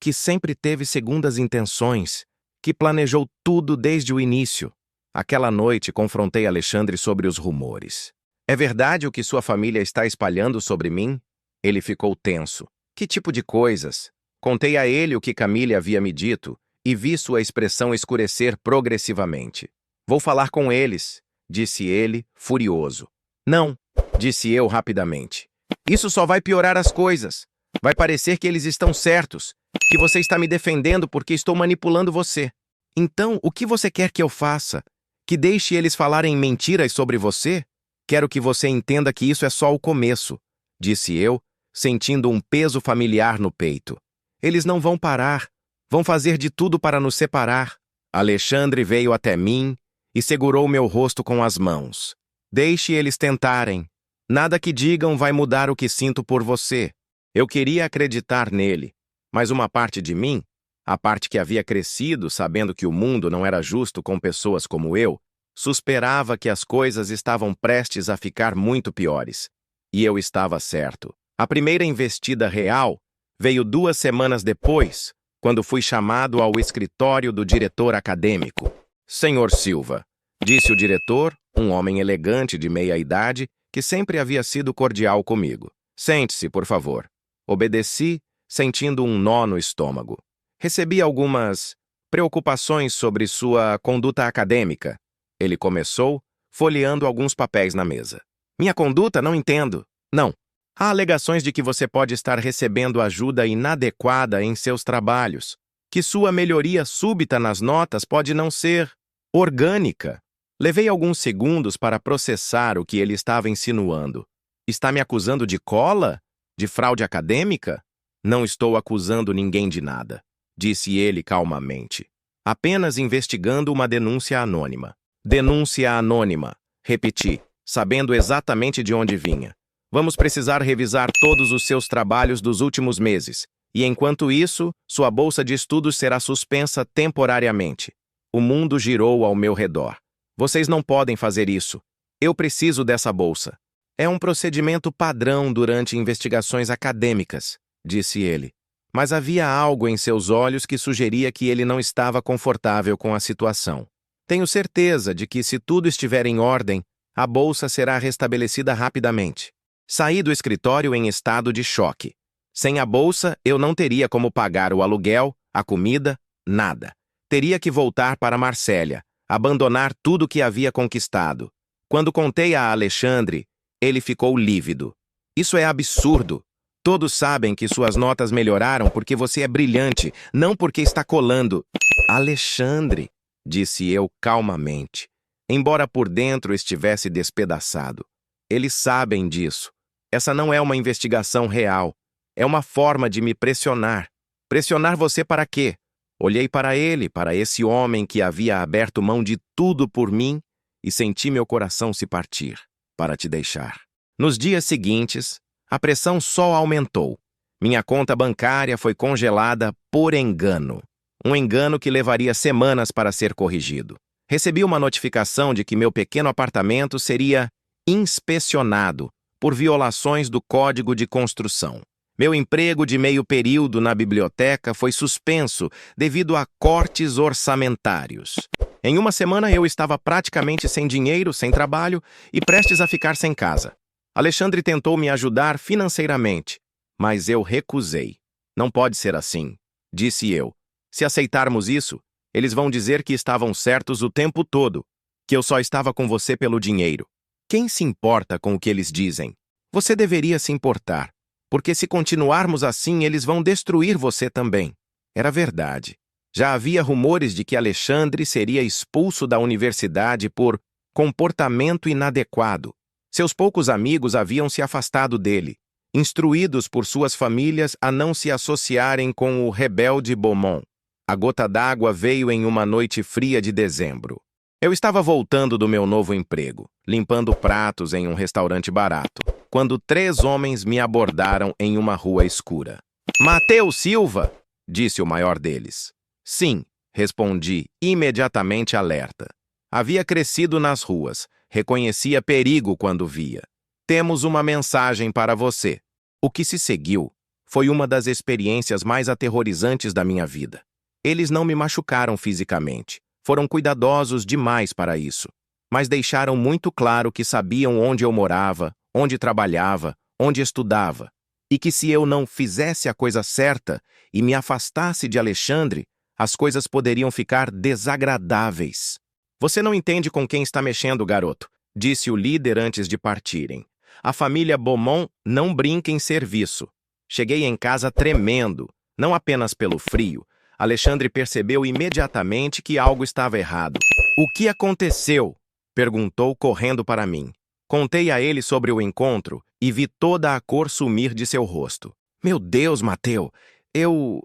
que sempre teve segundas intenções, que planejou tudo desde o início. Aquela noite confrontei Alexandre sobre os rumores. É verdade o que sua família está espalhando sobre mim? Ele ficou tenso. Que tipo de coisas? Contei a ele o que Camille havia me dito e vi sua expressão escurecer progressivamente. Vou falar com eles, disse ele, furioso. Não, disse eu rapidamente. Isso só vai piorar as coisas. Vai parecer que eles estão certos, que você está me defendendo porque estou manipulando você. Então, o que você quer que eu faça? Que deixe eles falarem mentiras sobre você? Quero que você entenda que isso é só o começo, disse eu, sentindo um peso familiar no peito. Eles não vão parar. Vão fazer de tudo para nos separar. Alexandre veio até mim e segurou meu rosto com as mãos. Deixe eles tentarem. Nada que digam vai mudar o que sinto por você. Eu queria acreditar nele, mas uma parte de mim, a parte que havia crescido sabendo que o mundo não era justo com pessoas como eu, suspirava que as coisas estavam prestes a ficar muito piores. E eu estava certo. A primeira investida real veio 2 semanas depois, quando fui chamado ao escritório do diretor acadêmico. Senhor Silva, disse o diretor, um homem elegante de meia-idade, que sempre havia sido cordial comigo. Sente-se, por favor. Obedeci, sentindo um nó no estômago. Recebi algumas preocupações sobre sua conduta acadêmica. Ele começou, folheando alguns papéis na mesa. Minha conduta? Não entendo. Não. Há alegações de que você pode estar recebendo ajuda inadequada em seus trabalhos, que sua melhoria súbita nas notas pode não ser orgânica. Levei alguns segundos para processar o que ele estava insinuando. Está me acusando de cola? De fraude acadêmica? Não estou acusando ninguém de nada, disse ele calmamente. Apenas investigando uma denúncia anônima. Denúncia anônima, repeti, sabendo exatamente de onde vinha. Vamos precisar revisar todos os seus trabalhos dos últimos meses, e enquanto isso, sua bolsa de estudos será suspensa temporariamente. O mundo girou ao meu redor. Vocês não podem fazer isso. Eu preciso dessa bolsa. É um procedimento padrão durante investigações acadêmicas, disse ele. Mas havia algo em seus olhos que sugeria que ele não estava confortável com a situação. Tenho certeza de que, se tudo estiver em ordem, a bolsa será restabelecida rapidamente. Saí do escritório em estado de choque. Sem a bolsa, eu não teria como pagar o aluguel, a comida, nada. Teria que voltar para Marsella, abandonar tudo que havia conquistado. Quando contei a Alexandre, ele ficou lívido. Isso é absurdo. Todos sabem que suas notas melhoraram porque você é brilhante, não porque está colando. Alexandre, disse eu calmamente, embora por dentro estivesse despedaçado. Eles sabem disso. Essa não é uma investigação real. É uma forma de me pressionar. Pressionar você para quê? Olhei para ele, para esse homem que havia aberto mão de tudo por mim e senti meu coração se partir, para te deixar. Nos dias seguintes, a pressão só aumentou. Minha conta bancária foi congelada por engano. Um engano que levaria semanas para ser corrigido. Recebi uma notificação de que meu pequeno apartamento seria inspecionado por violações do Código de Construção. Meu emprego de meio período na biblioteca foi suspenso devido a cortes orçamentários. Em uma semana eu estava praticamente sem dinheiro, sem trabalho e prestes a ficar sem casa. Alexandre tentou me ajudar financeiramente, mas eu recusei. Não pode ser assim, disse eu. Se aceitarmos isso, eles vão dizer que estavam certos o tempo todo, que eu só estava com você pelo dinheiro. Quem se importa com o que eles dizem? Você deveria se importar, porque se continuarmos assim, eles vão destruir você também. Era verdade. Já havia rumores de que Alexandre seria expulso da universidade por comportamento inadequado. Seus poucos amigos haviam se afastado dele, instruídos por suas famílias a não se associarem com o rebelde Beaumont. A gota d'água veio em uma noite fria de dezembro. Eu estava voltando do meu novo emprego, limpando pratos em um restaurante barato, quando 3 homens me abordaram em uma rua escura. Mateus Silva, disse o maior deles. Sim, respondi, imediatamente alerta. Havia crescido nas ruas, reconhecia perigo quando via. Temos uma mensagem para você. O que se seguiu foi uma das experiências mais aterrorizantes da minha vida. Eles não me machucaram fisicamente, foram cuidadosos demais para isso, mas deixaram muito claro que sabiam onde eu morava, onde trabalhava, onde estudava, e que se eu não fizesse a coisa certa e me afastasse de Alexandre, as coisas poderiam ficar desagradáveis. Você não entende com quem está mexendo, garoto, disse o líder antes de partirem. A família Beaumont não brinca em serviço. Cheguei em casa tremendo, não apenas pelo frio. Alexandre percebeu imediatamente que algo estava errado. O que aconteceu? Perguntou correndo para mim. Contei a ele sobre o encontro e vi toda a cor sumir de seu rosto. Meu Deus, Mateu, eu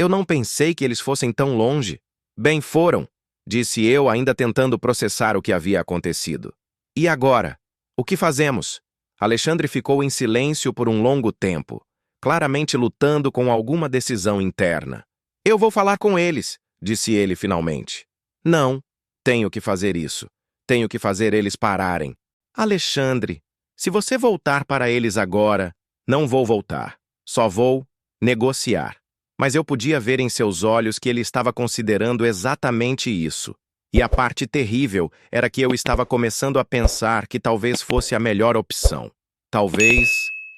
não pensei que eles fossem tão longe. Bem, foram, disse eu, ainda tentando processar o que havia acontecido. E agora? O que fazemos? Alexandre ficou em silêncio por um longo tempo, claramente lutando com alguma decisão interna. Eu vou falar com eles, disse ele finalmente. Não, tenho que fazer isso. Tenho que fazer eles pararem. Alexandre, se você voltar para eles agora, não vou voltar. Só vou negociar. Mas eu podia ver em seus olhos que ele estava considerando exatamente isso. E a parte terrível era que eu estava começando a pensar que talvez fosse a melhor opção. Talvez,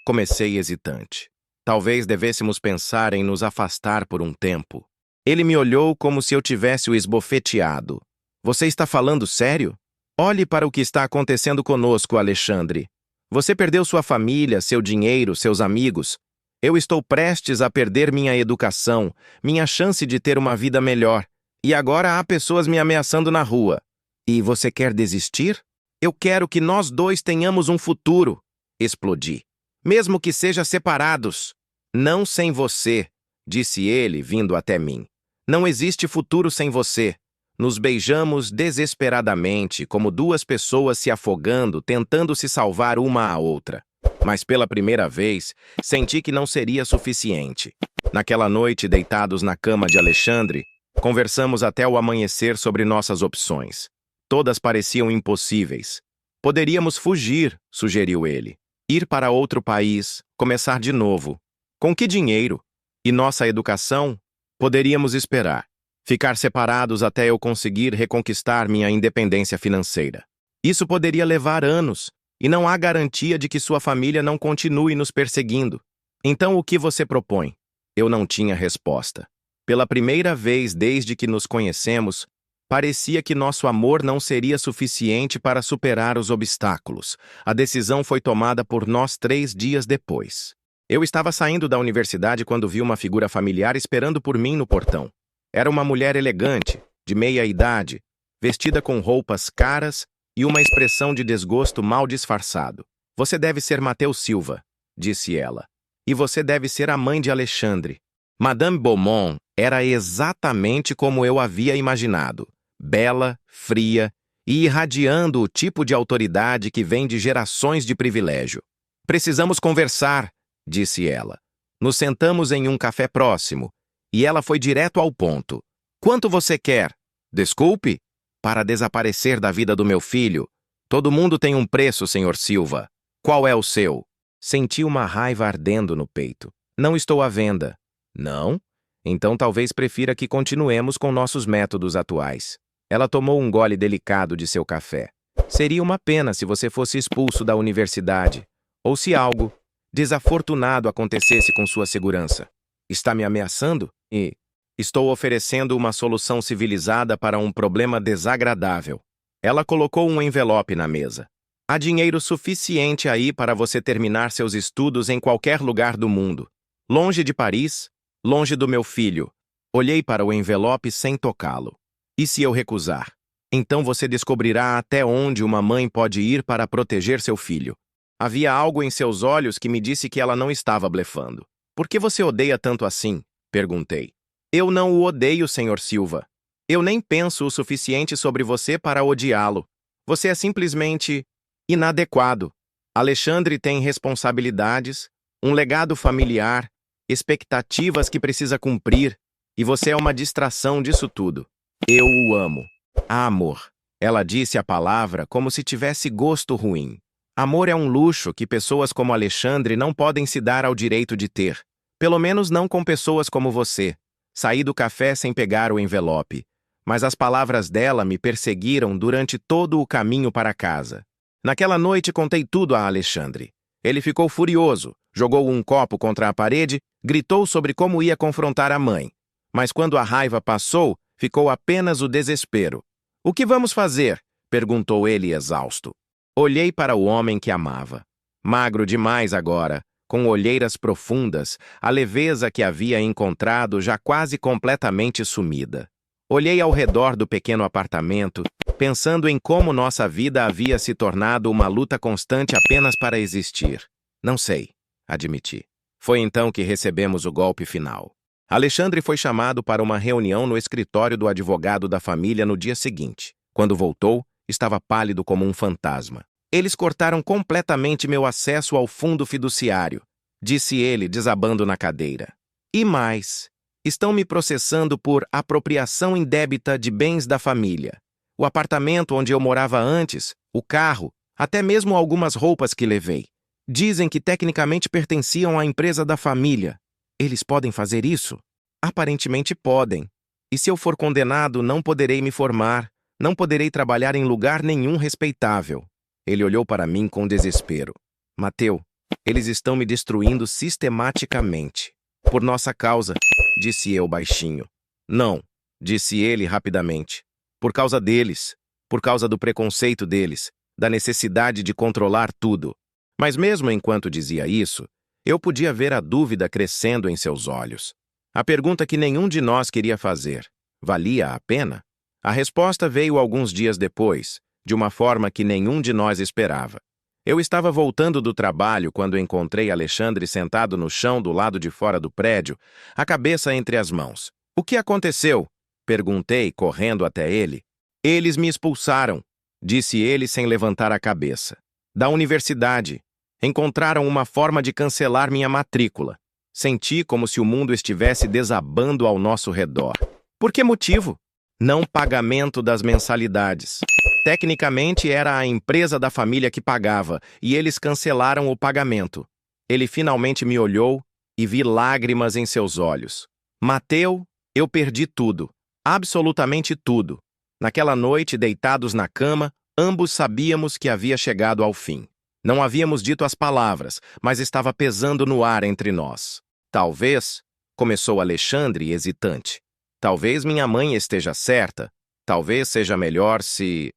comecei hesitante. Talvez devêssemos pensar em nos afastar por um tempo. Ele me olhou como se eu tivesse o esbofeteado. Você está falando sério? Olhe para o que está acontecendo conosco, Alexandre. Você perdeu sua família, seu dinheiro, seus amigos. Eu estou prestes a perder minha educação, minha chance de ter uma vida melhor. E agora há pessoas me ameaçando na rua. E você quer desistir? Eu quero que nós dois tenhamos um futuro. Explodi. Mesmo que seja separados. Não sem você, disse ele, vindo até mim. Não existe futuro sem você. Nos beijamos desesperadamente, como 2 pessoas se afogando, tentando se salvar uma à outra. Mas pela primeira vez, senti que não seria suficiente. Naquela noite, deitados na cama de Alexandre, conversamos até o amanhecer sobre nossas opções. Todas pareciam impossíveis. Poderíamos fugir, sugeriu ele. Ir para outro país, começar de novo. Com que dinheiro? E nossa educação? Poderíamos esperar. Ficar separados até eu conseguir reconquistar minha independência financeira. Isso poderia levar anos, e não há garantia de que sua família não continue nos perseguindo. Então o que você propõe? Eu não tinha resposta. Pela primeira vez desde que nos conhecemos, parecia que nosso amor não seria suficiente para superar os obstáculos. A decisão foi tomada por nós 3 dias depois. Eu estava saindo da universidade quando vi uma figura familiar esperando por mim no portão. Era uma mulher elegante, de meia idade, vestida com roupas caras e uma expressão de desgosto mal disfarçado. Você deve ser Mateus Silva, disse ela. E você deve ser a mãe de Alexandre. Madame Beaumont era exatamente como eu havia imaginado. Bela, fria e irradiando o tipo de autoridade que vem de gerações de privilégio. Precisamos conversar, disse ela. Nos sentamos em um café próximo, e ela foi direto ao ponto. Quanto você quer? Desculpe? Para desaparecer da vida do meu filho. Todo mundo tem um preço, Sr. Silva. Qual é o seu? Senti uma raiva ardendo no peito. Não estou à venda. Não? Então talvez prefira que continuemos com nossos métodos atuais. Ela tomou um gole delicado de seu café. Seria uma pena se você fosse expulso da universidade, ou se algo desafortunado acontecesse com sua segurança. Está me ameaçando? E estou oferecendo uma solução civilizada para um problema desagradável. Ela colocou um envelope na mesa. Há dinheiro suficiente aí para você terminar seus estudos em qualquer lugar do mundo. Longe de Paris, longe do meu filho. Olhei para o envelope sem tocá-lo. E se eu recusar? Então você descobrirá até onde uma mãe pode ir para proteger seu filho. Havia algo em seus olhos que me disse que ela não estava blefando. Por que você odeia tanto assim? Perguntei. Eu não o odeio, Sr. Silva. Eu nem penso o suficiente sobre você para odiá-lo. Você é simplesmente inadequado. Alexandre tem responsabilidades, um legado familiar, expectativas que precisa cumprir, e você é uma distração disso tudo. Eu o amo. Amor. Ela disse a palavra como se tivesse gosto ruim. Amor é um luxo que pessoas como Alexandre não podem se dar ao direito de ter. Pelo menos não com pessoas como você. Saí do café sem pegar o envelope, mas as palavras dela me perseguiram durante todo o caminho para casa. Naquela noite contei tudo a Alexandre. Ele ficou furioso, jogou um copo contra a parede, gritou sobre como ia confrontar a mãe. Mas quando a raiva passou, ficou apenas o desespero. O que vamos fazer? Perguntou ele exausto. Olhei para o homem que amava. Magro demais agora, com olheiras profundas, a leveza que havia encontrado já quase completamente sumida. Olhei ao redor do pequeno apartamento, pensando em como nossa vida havia se tornado uma luta constante apenas para existir. Não sei, admiti. Foi então que recebemos o golpe final. Alexandre foi chamado para uma reunião no escritório do advogado da família no dia seguinte. Quando voltou, estava pálido como um fantasma. Eles cortaram completamente meu acesso ao fundo fiduciário, disse ele, desabando na cadeira. E mais, estão me processando por apropriação indébita de bens da família. O apartamento onde eu morava antes, o carro, até mesmo algumas roupas que levei. Dizem que tecnicamente pertenciam à empresa da família. Eles podem fazer isso? Aparentemente podem. E se eu for condenado, não poderei me formar, não poderei trabalhar em lugar nenhum respeitável. Ele olhou para mim com desespero. Mateu, eles estão me destruindo sistematicamente. Por nossa causa, disse eu baixinho. Não, disse ele rapidamente. Por causa deles, por causa do preconceito deles, da necessidade de controlar tudo. Mas mesmo enquanto dizia isso, eu podia ver a dúvida crescendo em seus olhos. A pergunta que nenhum de nós queria fazer: valia a pena? A resposta veio alguns dias depois, de uma forma que nenhum de nós esperava. Eu estava voltando do trabalho quando encontrei Alexandre sentado no chão do lado de fora do prédio, a cabeça entre as mãos. O que aconteceu? Perguntei, correndo até ele. Eles me expulsaram, disse ele sem levantar a cabeça. Da universidade. Encontraram uma forma de cancelar minha matrícula. Senti como se o mundo estivesse desabando ao nosso redor. Por que motivo? Não pagamento das mensalidades. Tecnicamente era a empresa da família que pagava, e eles cancelaram o pagamento. Ele finalmente me olhou e vi lágrimas em seus olhos. Mateu, eu perdi tudo. Absolutamente tudo. Naquela noite, deitados na cama, ambos sabíamos que havia chegado ao fim. Não havíamos dito as palavras, mas estava pesando no ar entre nós. Talvez, começou Alexandre, hesitante. Talvez minha mãe esteja certa. Talvez seja melhor se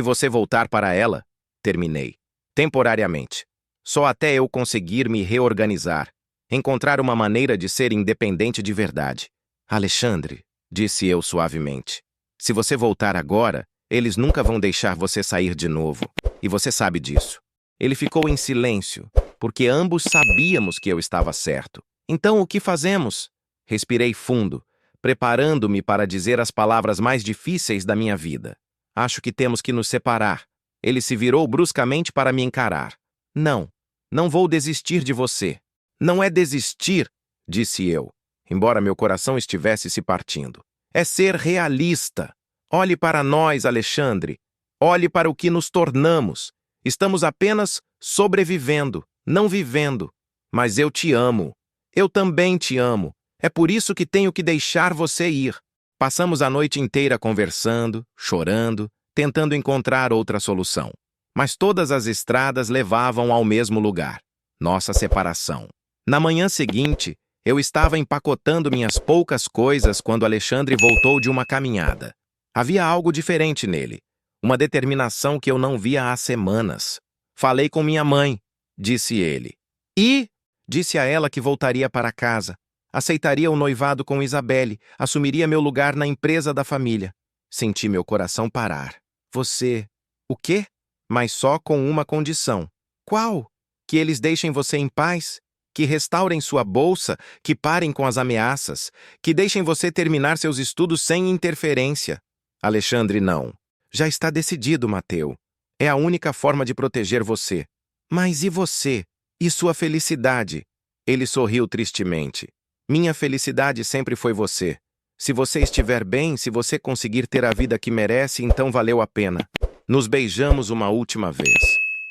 você voltar para ela, terminei. Temporariamente. Só até eu conseguir me reorganizar. Encontrar uma maneira de ser independente de verdade. Alexandre, disse eu suavemente. Se você voltar agora, eles nunca vão deixar você sair de novo. E você sabe disso. Ele ficou em silêncio, porque ambos sabíamos que eu estava certo. Então o que fazemos? Respirei fundo, preparando-me para dizer as palavras mais difíceis da minha vida. Acho que temos que nos separar. Ele se virou bruscamente para me encarar. Não, não vou desistir de você. Não é desistir, disse eu, embora meu coração estivesse se partindo. É ser realista. Olhe para nós, Alexandre. Olhe para o que nos tornamos. Estamos apenas sobrevivendo, não vivendo. Mas eu te amo. Eu também te amo. É por isso que tenho que deixar você ir. Passamos a noite inteira conversando, chorando, tentando encontrar outra solução. Mas todas as estradas levavam ao mesmo lugar, nossa separação. Na manhã seguinte, eu estava empacotando minhas poucas coisas quando Alexandre voltou de uma caminhada. Havia algo diferente nele, uma determinação que eu não via há semanas. Falei com minha mãe, disse ele. E disse a ela que voltaria para casa. Aceitaria o noivado com Isabelle, assumiria meu lugar na empresa da família. Senti meu coração parar. Você... O quê? Mas só com uma condição. Qual? Que eles deixem você em paz? Que restaurem sua bolsa? Que parem com as ameaças? Que deixem você terminar seus estudos sem interferência? Alexandre, não. Já está decidido, Mateu. É a única forma de proteger você. Mas e você? E sua felicidade? Ele sorriu tristemente. Minha felicidade sempre foi você. Se você estiver bem, se você conseguir ter a vida que merece, então valeu a pena. Nos beijamos uma última vez.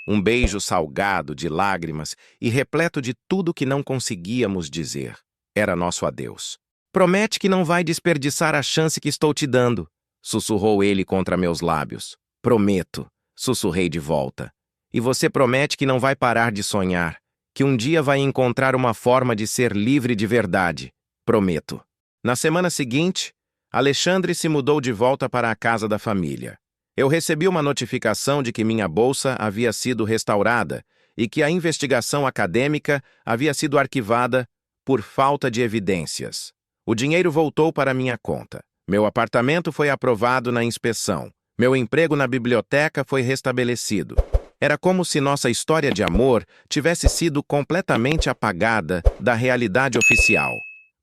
Um beijo salgado de lágrimas e repleto de tudo que não conseguíamos dizer. Era nosso adeus. Promete que não vai desperdiçar a chance que estou te dando, sussurrou ele contra meus lábios. Prometo, sussurrei de volta. E você promete que não vai parar de sonhar, que um dia vai encontrar uma forma de ser livre de verdade. Prometo. Na semana seguinte, Alexandre se mudou de volta para a casa da família. Eu recebi uma notificação de que minha bolsa havia sido restaurada e que a investigação acadêmica havia sido arquivada por falta de evidências. O dinheiro voltou para minha conta. Meu apartamento foi aprovado na inspeção. Meu emprego na biblioteca foi restabelecido. Era como se nossa história de amor tivesse sido completamente apagada da realidade oficial,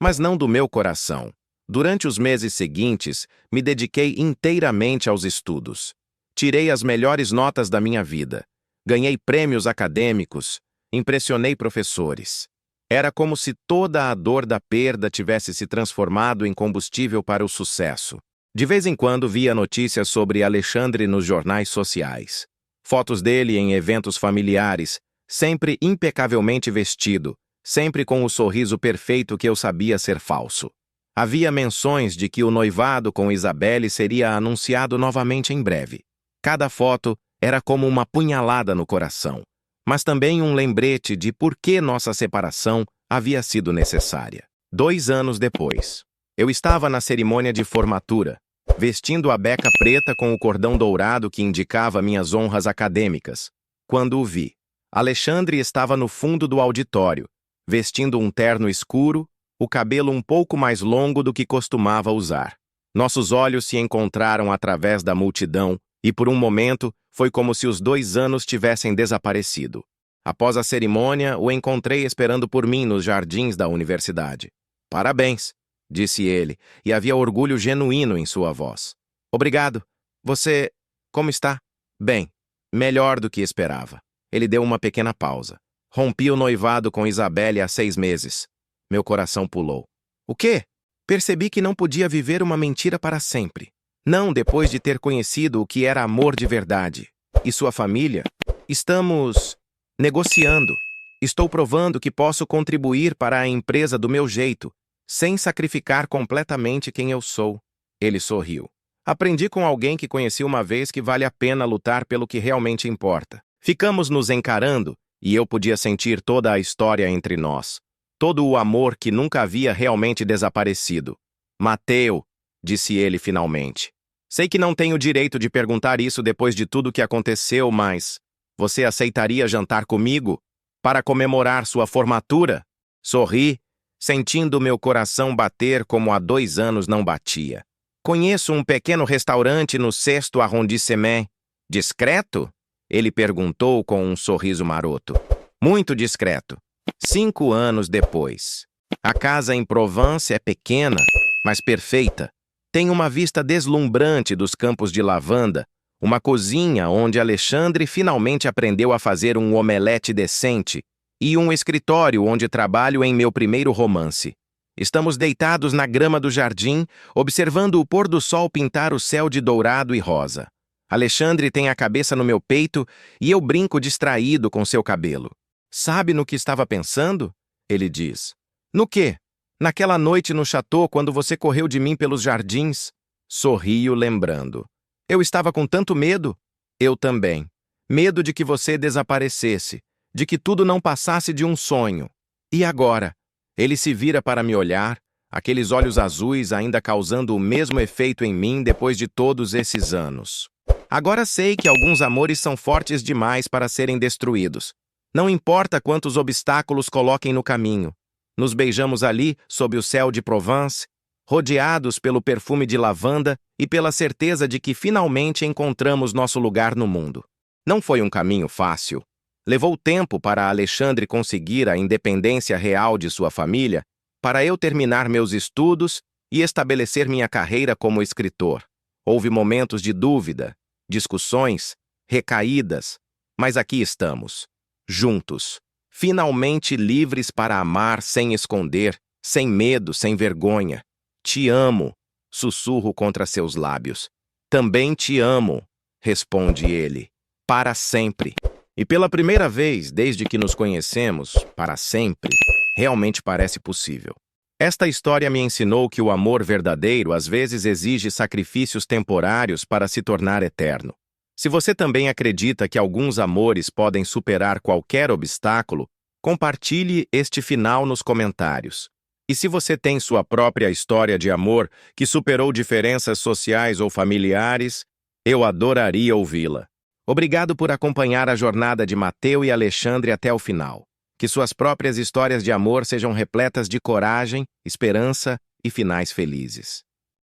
mas não do meu coração. Durante os meses seguintes, me dediquei inteiramente aos estudos. Tirei as melhores notas da minha vida. Ganhei prêmios acadêmicos. Impressionei professores. Era como se toda a dor da perda tivesse se transformado em combustível para o sucesso. De vez em quando via notícias sobre Alexandre nos jornais sociais. Fotos dele em eventos familiares, sempre impecavelmente vestido, sempre com o sorriso perfeito que eu sabia ser falso. Havia menções de que o noivado com Isabelle seria anunciado novamente em breve. Cada foto era como uma punhalada no coração, mas também um lembrete de por que nossa separação havia sido necessária. 2 anos depois, eu estava na cerimônia de formatura, vestindo a beca preta com o cordão dourado que indicava minhas honras acadêmicas, quando o vi. Alexandre estava no fundo do auditório, vestindo um terno escuro, o cabelo um pouco mais longo do que costumava usar. Nossos olhos se encontraram através da multidão e, por um momento, foi como se os 2 anos tivessem desaparecido. Após a cerimônia, o encontrei esperando por mim nos jardins da universidade. Parabéns, disse ele, e havia orgulho genuíno em sua voz. Obrigado. Você... como está? Bem, melhor do que esperava. Ele deu uma pequena pausa. Rompi o noivado com Isabelle há 6 meses. Meu coração pulou. O quê? Percebi que não podia viver uma mentira para sempre. Não depois de ter conhecido o que era amor de verdade. E sua família? Estamos negociando. Estou provando que posso contribuir para a empresa do meu jeito, sem sacrificar completamente quem eu sou. Ele sorriu. Aprendi com alguém que conheci uma vez que vale a pena lutar pelo que realmente importa. Ficamos nos encarando e eu podia sentir toda a história entre nós. Todo o amor que nunca havia realmente desaparecido. Mateu, disse ele finalmente. Sei que não tenho direito de perguntar isso depois de tudo que aconteceu, mas... Você aceitaria jantar comigo? Para comemorar sua formatura? Sorri, sentindo meu coração bater como há 2 anos não batia. Conheço um pequeno restaurante no 6º arrondissement. Discreto? Ele perguntou com um sorriso maroto. Muito discreto. 5 anos depois. A casa em Provence é pequena, mas perfeita. Tem uma vista deslumbrante dos campos de lavanda, uma cozinha onde Alexandre finalmente aprendeu a fazer um omelete decente e um escritório onde trabalho em meu primeiro romance. Estamos deitados na grama do jardim, observando o pôr do sol pintar o céu de dourado e rosa. Alexandre tem a cabeça no meu peito e eu brinco distraído com seu cabelo. Sabe no que estava pensando? Ele diz. No quê? Naquela noite no chateau, quando você correu de mim pelos jardins. Sorrio, lembrando. Eu estava com tanto medo. Eu também. Medo de que você desaparecesse, de que tudo não passasse de um sonho. E agora? Ele se vira para me olhar, aqueles olhos azuis ainda causando o mesmo efeito em mim depois de todos esses anos. Agora sei que alguns amores são fortes demais para serem destruídos. Não importa quantos obstáculos coloquem no caminho. Nos beijamos ali, sob o céu de Provence, rodeados pelo perfume de lavanda e pela certeza de que finalmente encontramos nosso lugar no mundo. Não foi um caminho fácil. Levou tempo para Alexandre conseguir a independência real de sua família, para eu terminar meus estudos e estabelecer minha carreira como escritor. Houve momentos de dúvida, discussões, recaídas, mas aqui estamos, juntos, finalmente livres para amar sem esconder, sem medo, sem vergonha. Te amo, sussurro contra seus lábios. Também te amo, responde ele, para sempre. E pela primeira vez, desde que nos conhecemos, para sempre, realmente parece possível. Esta história me ensinou que o amor verdadeiro às vezes exige sacrifícios temporários para se tornar eterno. Se você também acredita que alguns amores podem superar qualquer obstáculo, compartilhe este final nos comentários. E se você tem sua própria história de amor que superou diferenças sociais ou familiares, eu adoraria ouvi-la. Obrigado por acompanhar a jornada de Mateu e Alexandre até o final. Que suas próprias histórias de amor sejam repletas de coragem, esperança e finais felizes.